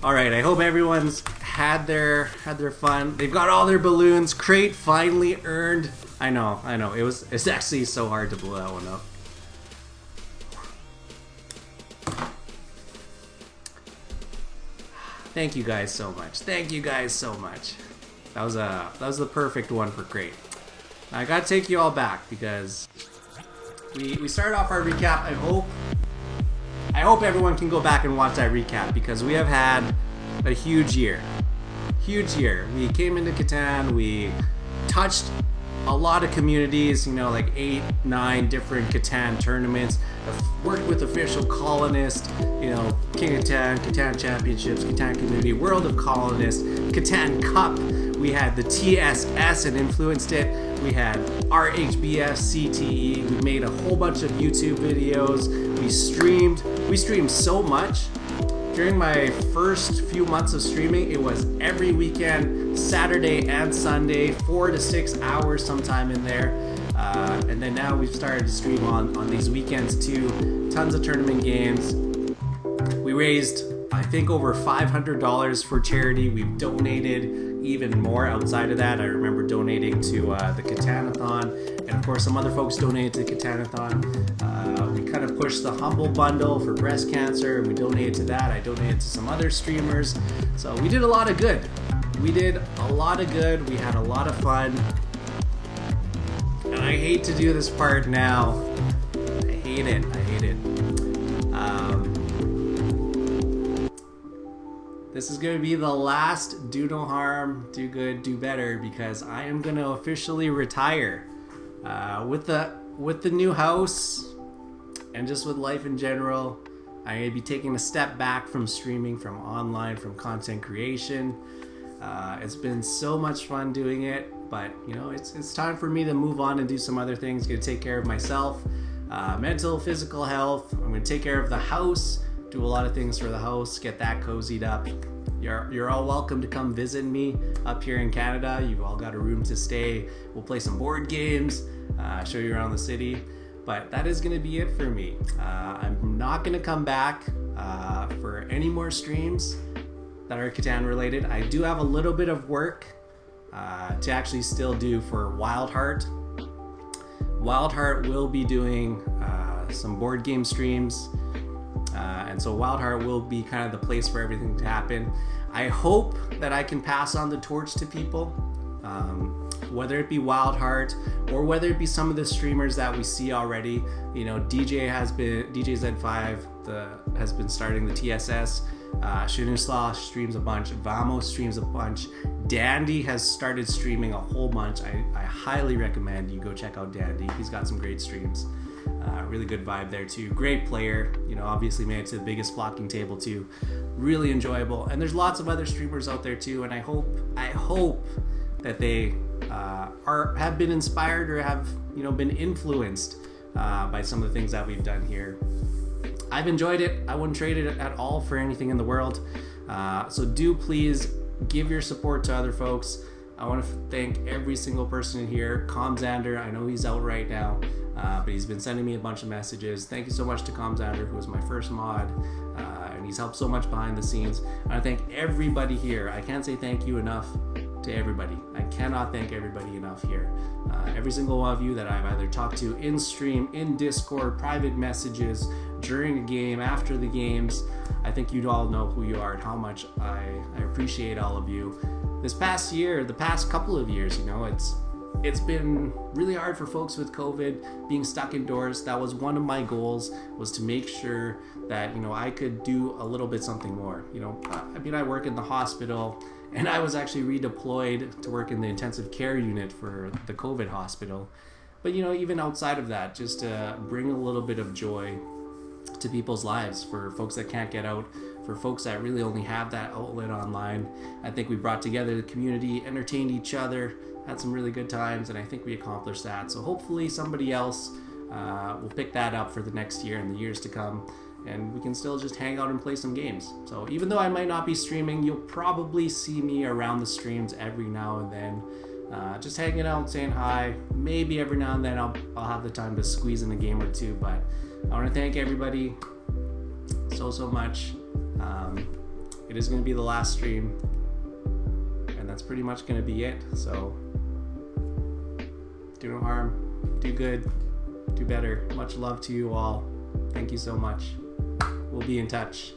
Alright, I hope everyone's had their fun. They've got all their balloons. Crate finally earned. I know. It's actually so hard to blow that one up. Thank you guys so much. Thank you guys so much. That was the perfect one for Crate. I gotta take you all back because we started off our recap. I hope everyone can go back and watch that recap because we have had a huge year. Huge year. We came into Catan, we touched a lot of communities, you know, like 8, 9 different Catan tournaments. I've worked with official colonists, you know, King of Catan, Catan Championships, Catan Community, World of Colonists, Catan Cup. We had the TSS and influenced it. We had RHBFCTE. We made a whole bunch of YouTube videos. We streamed so much. During my first few months of streaming, it was every weekend, Saturday and Sunday, 4 to 6 hours sometime in there. And then now we've started to stream on these weekends too. Tons of tournament games. We raised, I think, over $500 for charity. We've donated even more outside of that. I remember donating to the Catanathon, and of course some other folks donated to the Catanathon. We kind of pushed the Humble Bundle for breast cancer, and we donated to that. I donated to some other streamers. So we did a lot of good. We had a lot of fun. And I hate to do this part now. I hate it. This is going to be the last Do No Harm, Do Good, Do Better, because I am going to officially retire. With the new house and just with life in general, I'm going to be taking a step back from streaming, from online, from content creation. It's been so much fun doing it, but you know, it's time for me to move on and do some other things. Going to take care of myself, mental, physical health. I'm going to take care of the house. Do a lot of things for the house, get that cozied up. You're all welcome to come visit me up here in Canada. You've all got a room to stay. We'll play some board games, show you around the city. But that is going to be it for me. I'm not going to come back for any more streams that are Catan related. I do have a little bit of work to actually still do for Wild Heart. Wild Heart will be doing some board game streams. And so Wild Heart will be kind of the place for everything to happen. I hope that I can pass on the torch to people, whether it be Wild Heart or whether it be some of the streamers that we see already. You know, DJ Z5 has been starting the TSS. Shooting Slaw streams a bunch. Vamos streams a bunch. Dandy has started streaming a whole bunch. I highly recommend you go check out Dandy. He's got some great streams. Really good vibe there too. Great player. You know, obviously made it to the biggest flocking table too. Really enjoyable. And there's lots of other streamers out there too. And I hope that they have been inspired or have, you know, been influenced by some of the things that we've done here. I've enjoyed it. I wouldn't trade it at all for anything in the world. So do please give your support to other folks. I want to thank every single person in here. Comzander, I know he's out right now, but he's been sending me a bunch of messages. Thank you so much to Comzander, who was my first mod, and he's helped so much behind the scenes. I want to thank everybody here. I can't say thank you enough. to everybody. I cannot thank everybody enough here. Every single one of you that I've either talked to in stream, in Discord, private messages, during a game, after the games, I think you all know who you are and how much I appreciate all of you. This past year, the past couple of years, you know, it's been really hard for folks with COVID, being stuck indoors. That was one of my goals, was to make sure that, you know, I could do a little bit something more. You know, I mean, I work in the hospital, and I was actually redeployed to work in the intensive care unit for the COVID hospital. But, you know, even outside of that, just to bring a little bit of joy to people's lives, for folks that can't get out, for folks that really only have that outlet online. I think we brought together the community, entertained each other, had some really good times, and I think we accomplished that. So hopefully somebody else will pick that up for the next year and the years to come, and we can still just hang out and play some games. So even though I might not be streaming, you'll probably see me around the streams every now and then, just hanging out, saying hi. Maybe every now and then I'll have the time to squeeze in a game or two, but I want to thank everybody so much. It is going to be the last stream, and that's pretty much going to be it. So do no harm, do good, do better. Much love to you all. Thank you so much. We'll be in touch.